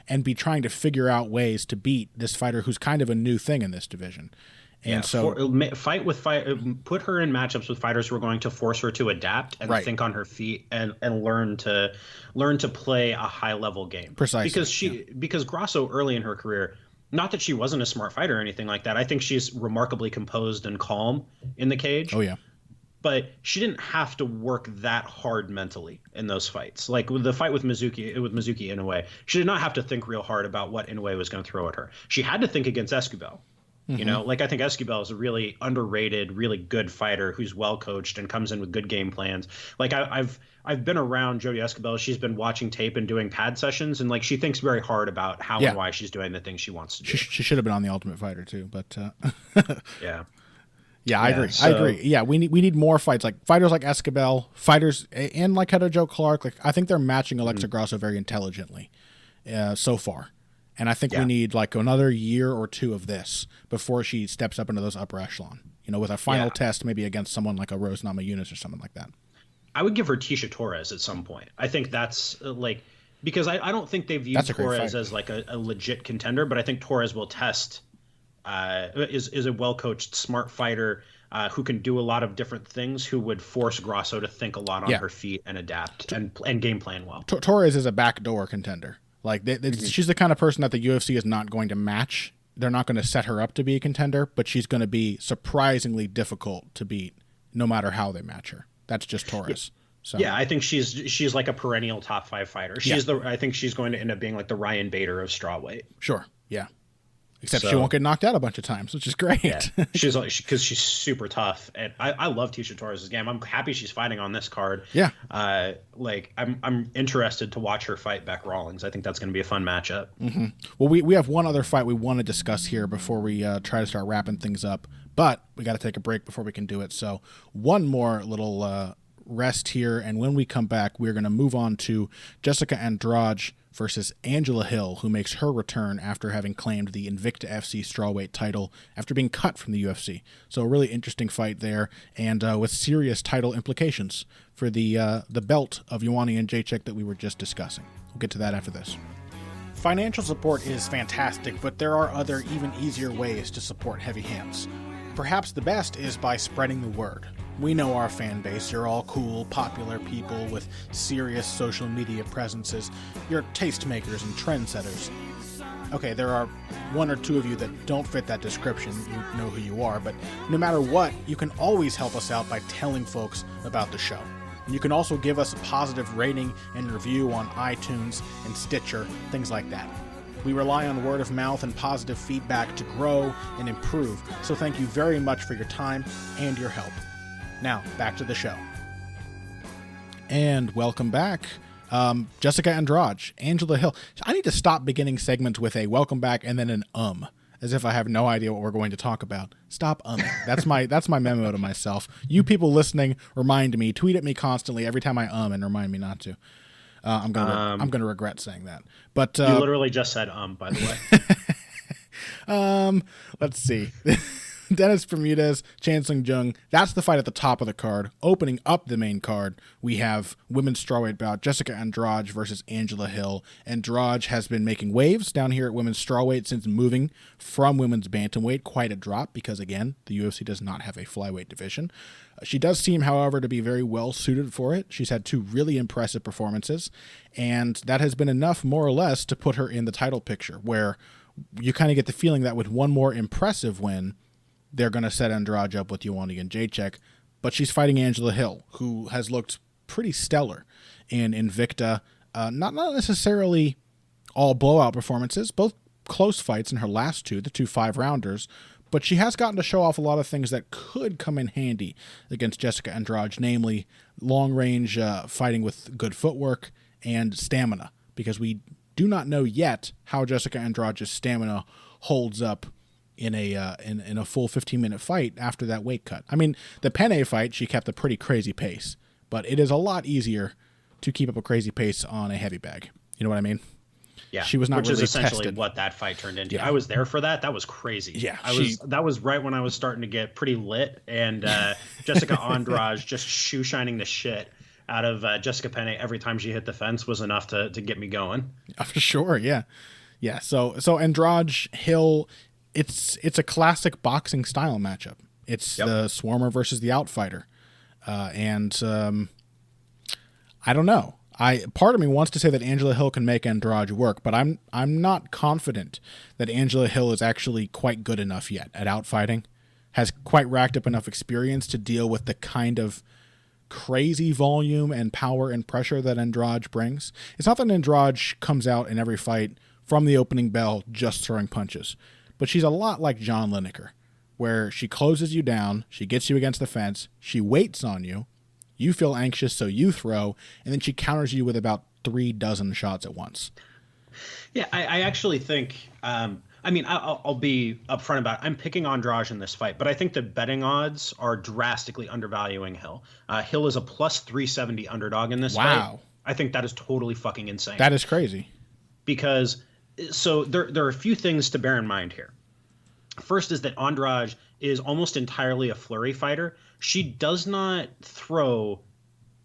and be trying to figure out ways to beat this fighter who's kind of a new thing in this division. And put her in matchups with fighters who are going to force her to adapt and think on her feet and learn to play a high level game. Precisely. Because Grasso early in her career, not that she wasn't a smart fighter or anything like that. I think she's remarkably composed and calm in the cage. Oh yeah. But she didn't have to work that hard mentally in those fights. Like with the fight with Mizuki Inoue, she did not have to think real hard about what Inoue was going to throw at her. She had to think against Escobar. I think Escobar is a really underrated, really good fighter who's well coached and comes in with good game plans. Like I've been around Jodie Escobar. She's been watching tape and doing pad sessions, and like she thinks very hard about how and why she's doing the things she wants to do. She should have been on The Ultimate Fighter too, but yeah. Yeah, I agree. I agree. Yeah, we need more fights, like fighters like Escobar, fighters and like Heather Jo Clark. Like I think they're matching Alexa Grasso very intelligently so far. And I think we need like another year or two of this before she steps up into those upper echelon, with a final test maybe against someone like a Rose Namajunas or something like that. I would give her Tisha Torres at some point. I think that's because I don't think they view Torres as like a legit contender, but I think Torres will test, is a well-coached, smart fighter who can do a lot of different things, who would force Grasso to think a lot on her feet and adapt and game plan well. Torres is a backdoor contender. Like she's the kind of person that the UFC is not going to match. They're not going to set her up to be a contender, but she's going to be surprisingly difficult to beat no matter how they match her. That's just Torres. So. Yeah, I think she's like a perennial top 5 fighter. I think she's going to end up being like the Ryan Bader of strawweight. Sure. Yeah. Except she won't get knocked out a bunch of times, which is great. Yeah. She's because she's super tough, and I love Tisha Torres' game. I'm happy she's fighting on this card. Yeah. I'm interested to watch her fight Beck Rawlings. I think that's going to be a fun matchup. Mm-hmm. Well, we have one other fight we want to discuss here before we try to start wrapping things up, but we got to take a break before we can do it. So one more little rest here, and when we come back, we're going to move on to Jessica Andrade versus Angela Hill, who makes her return after having claimed the Invicta FC strawweight title after being cut from the UFC. So a really interesting fight there, and with serious title implications for the belt of Joanna Jędrzejczyk that we were just discussing. We'll get to that after this. Financial support is fantastic, but there are other, even easier ways to support Heavy Hands. Perhaps the best is by spreading the word. We know our fan base. You're all cool, popular people with serious social media presences. You're tastemakers and trendsetters. Okay, there are one or two of you that don't fit that description. You know who you are, but no matter what, you can always help us out by telling folks about the show. And you can also give us a positive rating and review on iTunes and Stitcher, things like that. We rely on word of mouth and positive feedback to grow and improve, so thank you very much for your time and your help. Now, back to the show. And welcome back. Jessica Andrade, Angela Hill. I need to stop beginning segments with a welcome back and then an as if I have no idea what we're going to talk about. Stop That's my memo to myself. You people listening, remind me. Tweet at me constantly every time I and remind me not to. I'm gonna regret saying that. But you literally just said by the way. Let's see. Dennis Bermudez, Sung Jung. That's the fight at the top of the card. Opening up the main card, we have women's strawweight bout Jessica Andrade versus Angela Hill. Andrade has been making waves down here at women's strawweight since moving from women's bantamweight. Quite a drop because, again, the UFC does not have a flyweight division. She does seem, however, to be very well suited for it. She's had 2 really impressive performances, and that has been enough, more or less, to put her in the title picture, where you kind of get the feeling that with one more impressive win, they're going to set Andrade up with Joanna Jędrzejczyk, but she's fighting Angela Hill, who has looked pretty stellar in Invicta. Not necessarily all blowout performances, both close fights in her last 2, the 2 5-rounders, but she has gotten to show off a lot of things that could come in handy against Jessica Andrade, namely long-range fighting with good footwork and stamina, because we do not know yet how Jessica Andrade's stamina holds up in a full 15-minute fight after that weight cut. I mean, the Penne fight, she kept a pretty crazy pace, but it is a lot easier to keep up a crazy pace on a heavy bag. You know what I mean? Yeah, she was not which really is essentially tested. what that fight turned into. Yeah. I was there for that. That was crazy. Yeah, that was right when I was starting to get pretty lit, and Jessica Andrade just shoe shining the shit out of Jessica Penne every time she hit the fence was enough to get me going. For sure, yeah. So Andrade Hill, it's a classic boxing style matchup. It's the swarmer versus the outfighter, and I don't know. Part of me wants to say that Angela Hill can make Andrade work, but I'm not confident that Angela Hill is actually quite good enough yet at outfighting, has quite racked up enough experience to deal with the kind of crazy volume and power and pressure that Andrade brings. It's not that Andrade comes out in every fight from the opening bell just throwing punches, but she's a lot like John Lineker, where she closes you down, she gets you against the fence, she waits on you, you feel anxious, so you throw, and then she counters you with about 36 shots at once. Yeah, I actually think, I'll be upfront about it. I'm picking Andrade in this fight, but I think the betting odds are drastically undervaluing Hill. Hill is a plus 370 underdog in this fight. I think that is totally fucking insane. That is crazy. Because, so there are a few things to bear in mind here. First is that Andrade is almost entirely a flurry fighter. She does not throw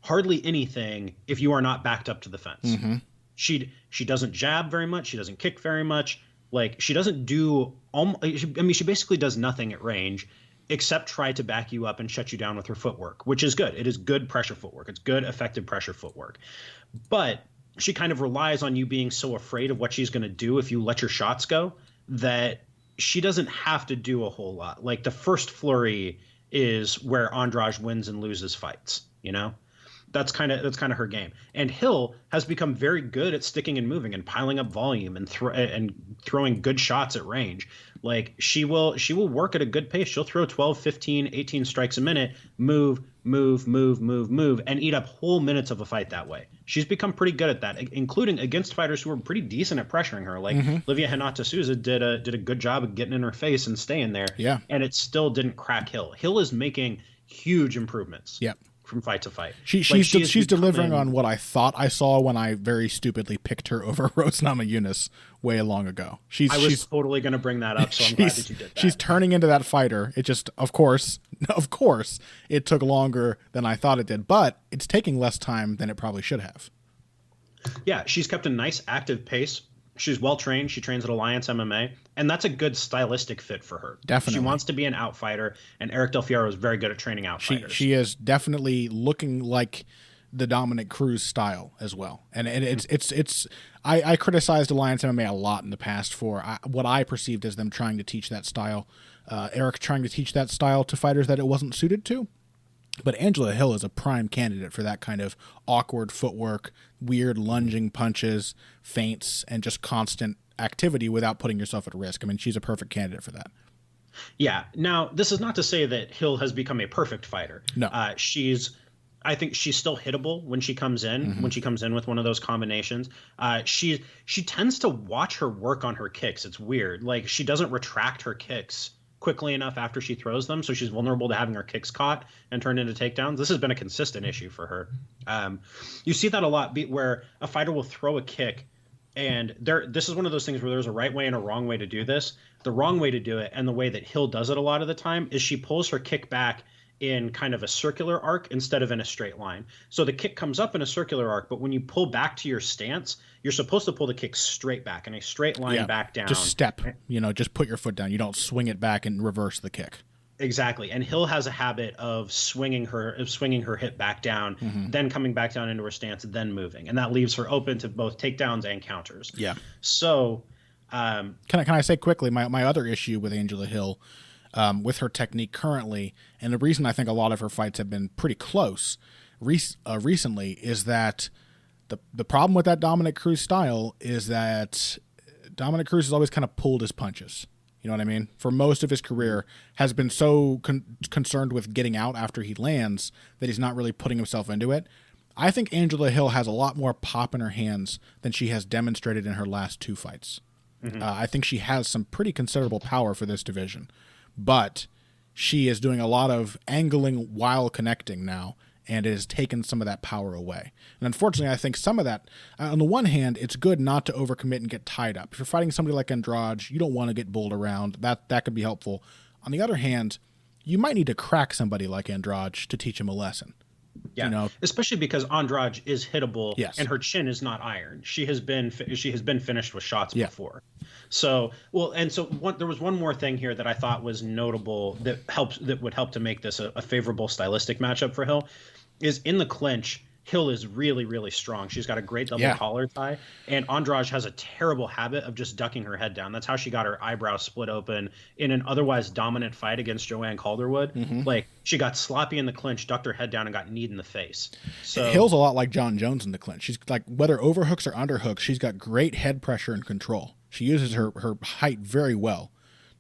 hardly anything if you are not backed up to the fence. Mm-hmm. She doesn't jab very much. She doesn't kick very much. Like, she doesn't do she basically does nothing at range except try to back you up and shut you down with her footwork, which is good. It is good pressure footwork. It's good, effective pressure footwork. But she kind of relies on you being so afraid of what she's going to do if you let your shots go that she doesn't have to do a whole lot. Like, the first flurry is where Andrade wins and loses fights, you know? That's kind of her game. And Hill has become very good at sticking and moving and piling up volume and throwing good shots at range. Like, she will work at a good pace. She'll throw 12, 15, 18 strikes a minute, move, and eat up whole minutes of a fight that way. She's become pretty good at that, including against fighters who are pretty decent at pressuring her. Like, Livia Hinata Souza did a good job of getting in her face and staying there. Yeah. And it still didn't crack Hill. Hill is making huge improvements. Yep. From fight to fight. She's delivering on what I thought I saw when I very stupidly picked her over Rose Namajunas way long ago. I was totally going to bring that up, so I'm glad that you did that. She's turning into that fighter. It just, of course, it took longer than I thought it did, but it's taking less time than it probably should have. Yeah, she's kept a nice active pace. She's well trained. She trains at Alliance MMA, and that's a good stylistic fit for her. Definitely, she wants to be an outfighter, and Eric Del Fierro is very good at training outfighters. She is definitely looking like the Dominic Cruz style as well, and it's. I criticized Alliance MMA a lot in the past for what I perceived as them trying to teach that style. Eric trying to teach that style to fighters that it wasn't suited to. But Angela Hill is a prime candidate for that kind of awkward footwork, weird lunging punches, feints, and just constant activity without putting yourself at risk. I mean, she's a perfect candidate for that. Yeah. Now, this is not to say that Hill has become a perfect fighter. No. I think she's still hittable when she comes in, when she comes in with one of those combinations. She tends to watch her work on her kicks. It's weird. Like, she doesn't retract her kicks quickly enough after she throws them, so she's vulnerable to having her kicks caught and turned into takedowns. This has been a consistent issue for her. You see that a lot where a fighter will throw a kick, and this is one of those things where there's a right way and a wrong way to do this. The wrong way to do it, and the way that Hill does it a lot of the time, is she pulls her kick back in kind of a circular arc instead of in a straight line. So the kick comes up in a circular arc, but when you pull back to your stance, you're supposed to pull the kick straight back in a straight line back down. Just step, just put your foot down. You don't swing it back and reverse the kick. Exactly. And Hill has a habit of swinging her hip back down, then coming back down into her stance, then moving. And that leaves her open to both takedowns and counters. Yeah. So can I say quickly, my other issue with Angela Hill, with her technique currently, and the reason I think a lot of her fights have been pretty close recently, is that the problem with that Dominic Cruz style is that Dominic Cruz has always kind of pulled his punches. You know what I mean? For most of his career, has been so concerned with getting out after he lands that he's not really putting himself into it. I think Angela Hill has a lot more pop in her hands than she has demonstrated in her last 2 fights. I think she has some pretty considerable power for this division, but she is doing a lot of angling while connecting now, and it has taken some of that power away. And unfortunately, I think some of that, on the one hand, it's good not to overcommit and get tied up. If you're fighting somebody like Andrade, you don't want to get bulled around. That could be helpful. On the other hand, you might need to crack somebody like Andrade to teach him a lesson. Yeah, especially because Andrade is hittable, yes, and her chin is not iron. She has been finished with shots before. So there was one more thing here that I thought was notable that would help to make this a favorable stylistic matchup for Hill, is in the clinch. Hill is really, really strong. She's got a great double collar tie, and Andrade has a terrible habit of just ducking her head down. That's how she got her eyebrows split open in an otherwise dominant fight against Joanne Calderwood. Like, she got sloppy in the clinch, ducked her head down, and got kneed in the face. So Hill's a lot like John Jones in the clinch. She's like, whether overhooks or underhooks, she's got great head pressure and control. She uses her height very well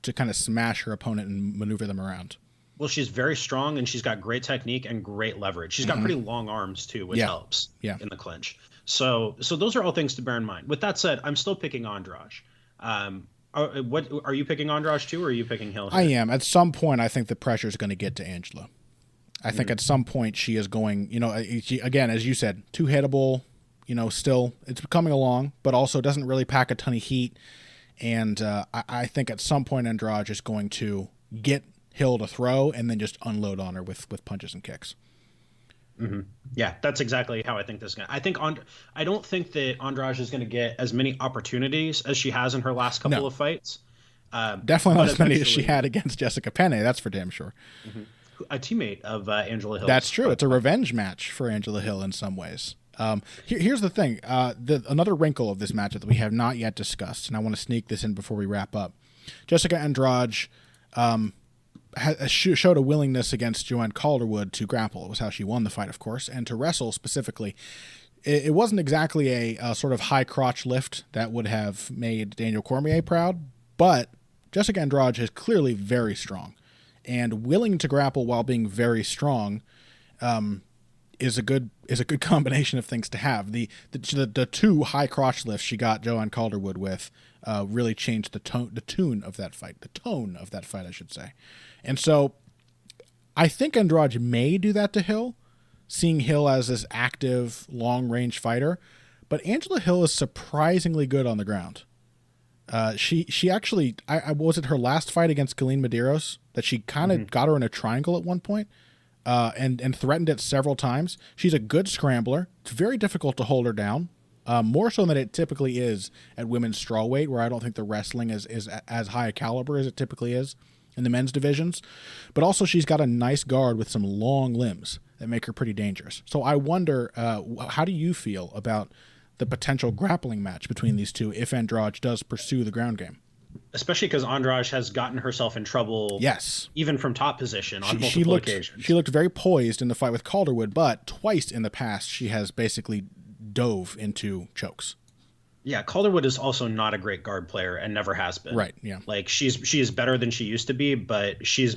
to kind of smash her opponent and maneuver them around. Well, she's very strong, and she's got great technique and great leverage. She's got pretty long arms too, which helps in the clinch. So those are all things to bear in mind. With that said, I'm still picking Andrade. Are you picking Andrade too, or are you picking Hill here? I am. At some point, I think the pressure is going to get to Angela. I think at some point she is going, again, as you said, too hittable, still it's coming along, but also doesn't really pack a ton of heat. And I think at some point Andrade is going to get Hill to throw and then just unload on her with punches and kicks. Yeah, that's exactly how I think this is going to. I don't think that Andrade is going to get as many opportunities as she has in her last couple of fights. Definitely not as many as she had against Jessica Penne. That's for damn sure. A teammate of Angela Hill. That's true. It's a revenge match for Angela Hill in some ways. Here's the thing. Another wrinkle of this matchup that we have not yet discussed, and I want to sneak this in before we wrap up. Jessica Andrade showed a willingness against Joanne Calderwood to grapple. It was how she won the fight, of course, and to wrestle specifically. It wasn't exactly a sort of high crotch lift that would have made Daniel Cormier proud, but Jessica Andrade is clearly very strong, and willing to grapple while being very strong is a good combination of things to have. The 2 high crotch lifts she got Joanne Calderwood with really changed the tone of that fight, I should say. And so I think Andrade may do that to Hill, seeing Hill as this active, long-range fighter. But Angela Hill is surprisingly good on the ground. She actually, was it her last fight against Galene Medeiros that she kind of got her in a triangle at one point and threatened it several times. She's a good scrambler. It's very difficult to hold her down, more so than it typically is at women's strawweight, where I don't think the wrestling is as high a caliber as it typically is in the men's divisions. But also she's got a nice guard with some long limbs that make her pretty dangerous. So I wonder, how do you feel about the potential grappling match between these two if Andrade does pursue the ground game? Especially because Andrade has gotten herself in trouble, even from top position on multiple occasions. She looked very poised in the fight with Calderwood, but twice in the past she has basically dove into chokes. Yeah, Calderwood is also not a great guard player and never has been. Right, yeah. Like, she is better than she used to be, but she's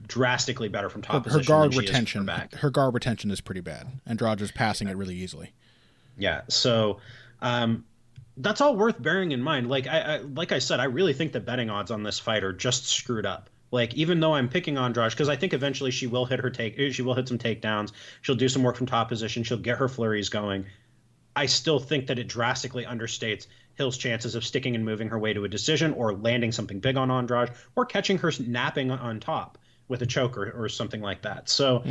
drastically better from top position. Her guard retention is pretty bad. Andrade is passing it really easily. Yeah, so that's all worth bearing in mind. Like I said, I really think the betting odds on this fight are just screwed up. Like, even though I'm picking Andrade, because I think eventually she will hit some takedowns. She'll do some work from top position. She'll get her flurries going. I still think that it drastically understates Hill's chances of sticking and moving her way to a decision, or landing something big on Andrade, or catching her napping on top with a choke or something like that. So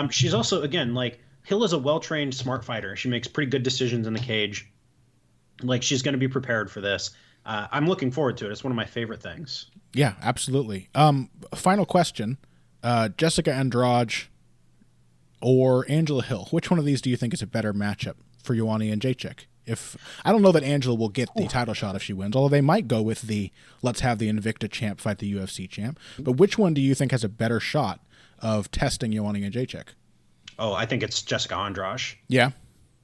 she's also, again, like, Hill is a well-trained, smart fighter. She makes pretty good decisions in the cage. Like, she's going to be prepared for this. I'm looking forward to it. It's one of my favorite things. Yeah, absolutely. Final question. Jessica Andrade or Angela Hill, which one of these do you think is a better matchup for Joanna Jędrzejczyk? I don't know that Angela will get the title shot if she wins, although they might go with the let's have the Invicta champ fight the UFC champ. But which one do you think has a better shot of testing Joanna Jędrzejczyk? Oh, I think it's Jessica Andrade. Yeah.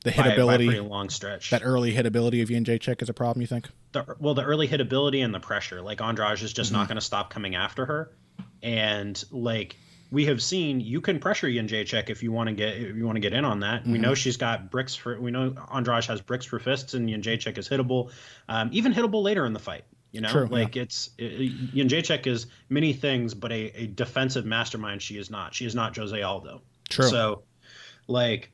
The by a hitability, pretty long stretch. that early hitability of Jędrzejczyk is a problem, you think? The early hitability and the pressure. Like Andrade is just not going to stop coming after her, and like we have seen, you can pressure Jędrzejczyk if you want to get in on that. We know she's got bricks for. We know Andrade has bricks for fists, and Jędrzejczyk is hittable, even hittable later in the fight. You know, True, like Jędrzejczyk is many things, but a defensive mastermind. She is not. She is not Jose Aldo. True. So, like.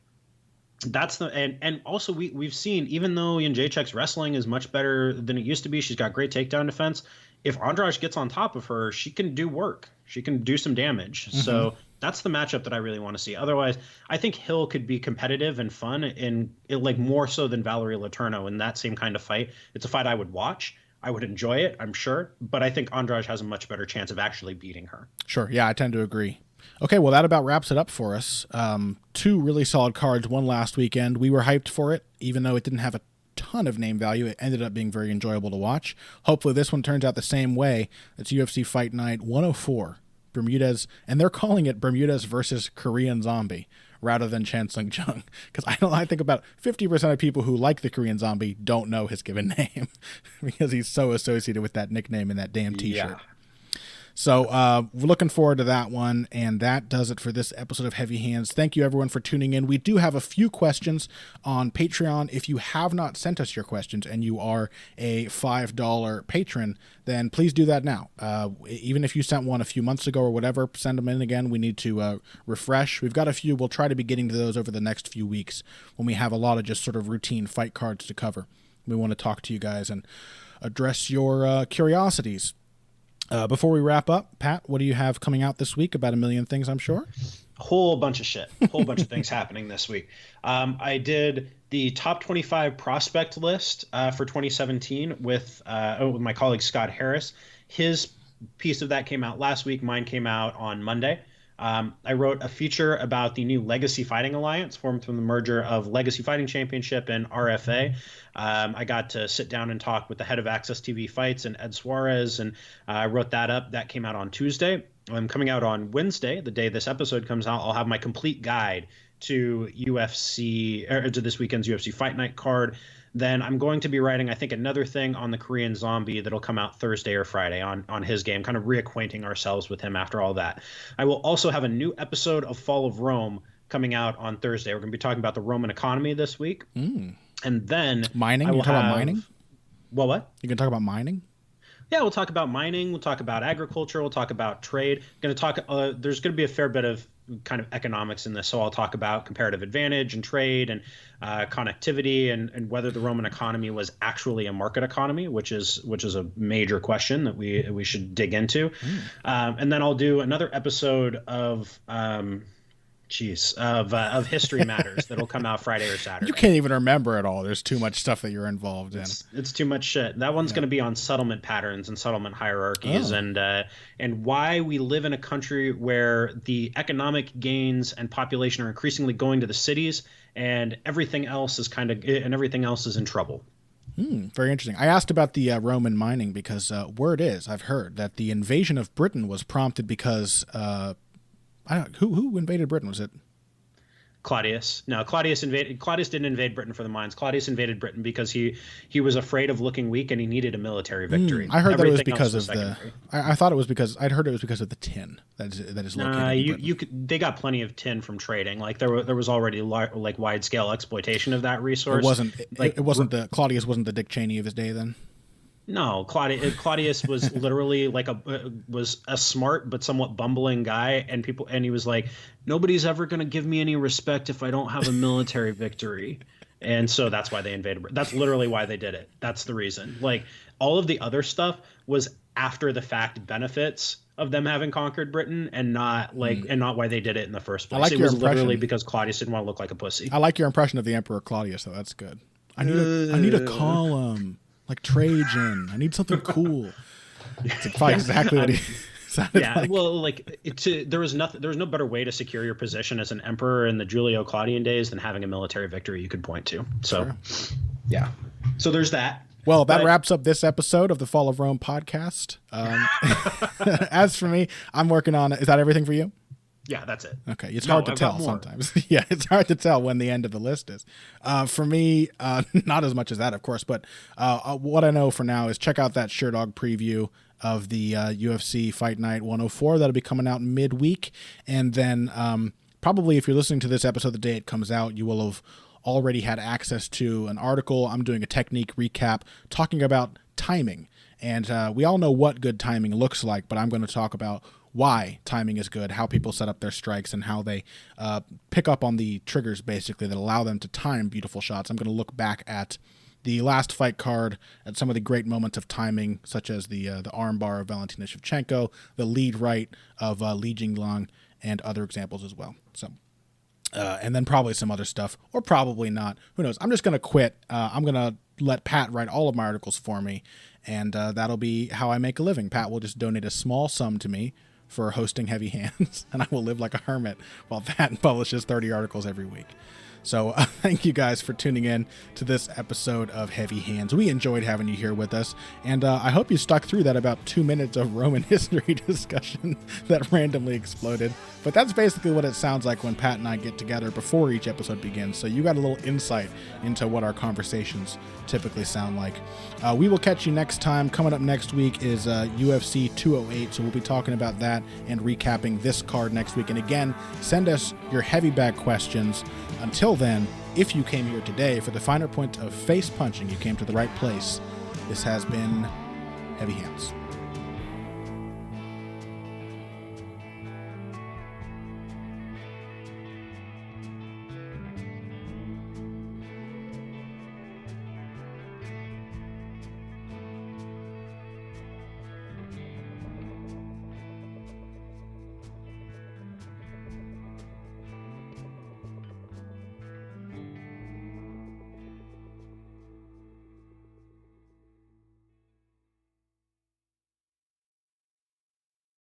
That's the and also we've seen, even though Jędrzejczyk's wrestling is much better than it used to be, she's got great takedown defense. If Andrade gets on top of her, she can do work. She can do some damage. So that's the matchup that I really want to see. Otherwise, I think Hill could be competitive and fun, and like more so than Valerie Letourneau in that same kind of fight. It's a fight I would watch. I would enjoy it, I'm sure, but I think Andrade has a much better chance of actually beating her. Sure. Yeah, I tend to agree. Okay, well, that about wraps it up for us. 2 really solid cards, one last weekend. We were hyped for it, even though it didn't have a ton of name value. It ended up being very enjoyable to watch. Hopefully this one turns out the same way. It's UFC Fight Night 104, Bermudez, and they're calling it Bermudez versus Korean Zombie rather than Sung Jung, because I think about 50% of people who like the Korean Zombie don't know his given name because he's so associated with that nickname and that damn T-shirt. Yeah. So we're looking forward to that one, and that does it for this episode of Heavy Hands. Thank you, everyone, for tuning in. We do have a few questions on Patreon. If you have not sent us your questions and you are a $5 patron, then please do that now. Even if you sent one a few months ago or whatever, send them in again. We need to refresh. We've got a few. We'll try to be getting to those over the next few weeks when we have a lot of just sort of routine fight cards to cover. We want to talk to you guys and address your curiosities. Before we wrap up, Pat, what do you have coming out this week? About a million things, I'm sure. A whole bunch of shit. A whole bunch of things happening this week. I did the top 25 prospect list for 2017 with my colleague Scott Harris. His piece of that came out last week. Mine came out on Monday. I wrote a feature about the new Legacy Fighting Alliance formed from the merger of Legacy Fighting Championship and RFA. I got to sit down and talk with the head of Access TV Fights and Ed Suarez, and I wrote that up. That came out on Tuesday. I'm coming out on Wednesday, the day this episode comes out. I'll have my complete guide to UFC, or to this weekend's UFC Fight Night card. Then I'm going to be writing, I think, another thing on the Korean Zombie that'll come out Thursday or Friday on his game, kind of reacquainting ourselves with him after all that. I will also have a new episode of Fall of Rome coming out on Thursday. We're going to be talking about the Roman economy this week. And then mining? You talk about mining? What? You can talk about mining? Yeah, we'll talk about mining. We'll talk about agriculture. We'll talk about trade. There's going to be a fair bit of kind of economics in this. So I'll talk about comparative advantage and trade and connectivity and whether the Roman economy was actually a market economy, which is a major question that we should dig into. And then I'll do another episode of History Matters that'll come out Friday or Saturday. You can't even remember it all. There's too much stuff that you're involved in. It's too much shit. That one's going to be on settlement patterns and settlement hierarchies and why we live in a country where the economic gains and population are increasingly going to the cities, and everything else is in trouble. Very interesting. I asked about the Roman mining because word is, I've heard that the invasion of Britain was prompted because who invaded Britain? Was it Claudius? No, Claudius didn't invade Britain for the mines. Claudius invaded Britain because he was afraid of looking weak and he needed a military victory. I heard that it was because of I thought it was because I'd heard it was because of the tin that is located. They got plenty of tin from trading. Like there was already like wide scale exploitation of that resource. Claudius wasn't the Dick Cheney of his day then. No, Claudius was literally was a smart but somewhat bumbling guy, and he was like, nobody's ever going to give me any respect if I don't have a military victory. And so that's why they invaded. That's literally why they did it. That's the reason. Like all of the other stuff was after the fact benefits of them having conquered Britain, and not why they did it in the first place. It was literally because Claudius didn't want to look like a pussy. I like your impression of the Emperor Claudius, though. That's good. I need a column. Like Trajan, I need something cool. It's probably exactly what he sounded like. Well, there was no better way to secure your position as an emperor in the Julio-Claudian days than having a military victory you could point to. So, yeah. So there's that. Well, that wraps up this episode of the Fall of Rome podcast. As for me, I'm working on. Is that everything for you? Yeah, that's it. Okay, it's hard to tell sometimes. Yeah, it's hard to tell when the end of the list is. For me, not as much as that, of course, but what I know for now is check out that Sherdog preview of the UFC Fight Night 104. That'll be coming out midweek. And then probably if you're listening to this episode the day it comes out, you will have already had access to an article. I'm doing a technique recap talking about timing. And we all know what good timing looks like, but I'm going to talk about why timing is good, how people set up their strikes, and how they pick up on the triggers, basically, that allow them to time beautiful shots. I'm going to look back at the last fight card, at some of the great moments of timing, such as the armbar of Valentina Shevchenko, the lead right of Li Jingliang, and other examples as well. So, and then probably some other stuff, or probably not. Who knows? I'm just going to quit. I'm going to let Pat write all of my articles for me, and that'll be how I make a living. Pat will just donate a small sum to me for hosting Heavy Hands, and I will live like a hermit while Pat publishes 30 articles every week. So thank you guys for tuning in to this episode of Heavy Hands. We enjoyed having you here with us, and I hope you stuck through that about 2 minutes of Roman history discussion that randomly exploded. But that's basically what it sounds like when Pat and I get together before each episode begins, so you got a little insight into what our conversations typically sound like. We will catch you next time. Coming up next week is UFC 208, so we'll be talking about that and recapping this card next week. And again, send us your heavy bag questions. Until then, if you came here today for the finer point of face punching, you came to the right place. This has been Heavy Hands.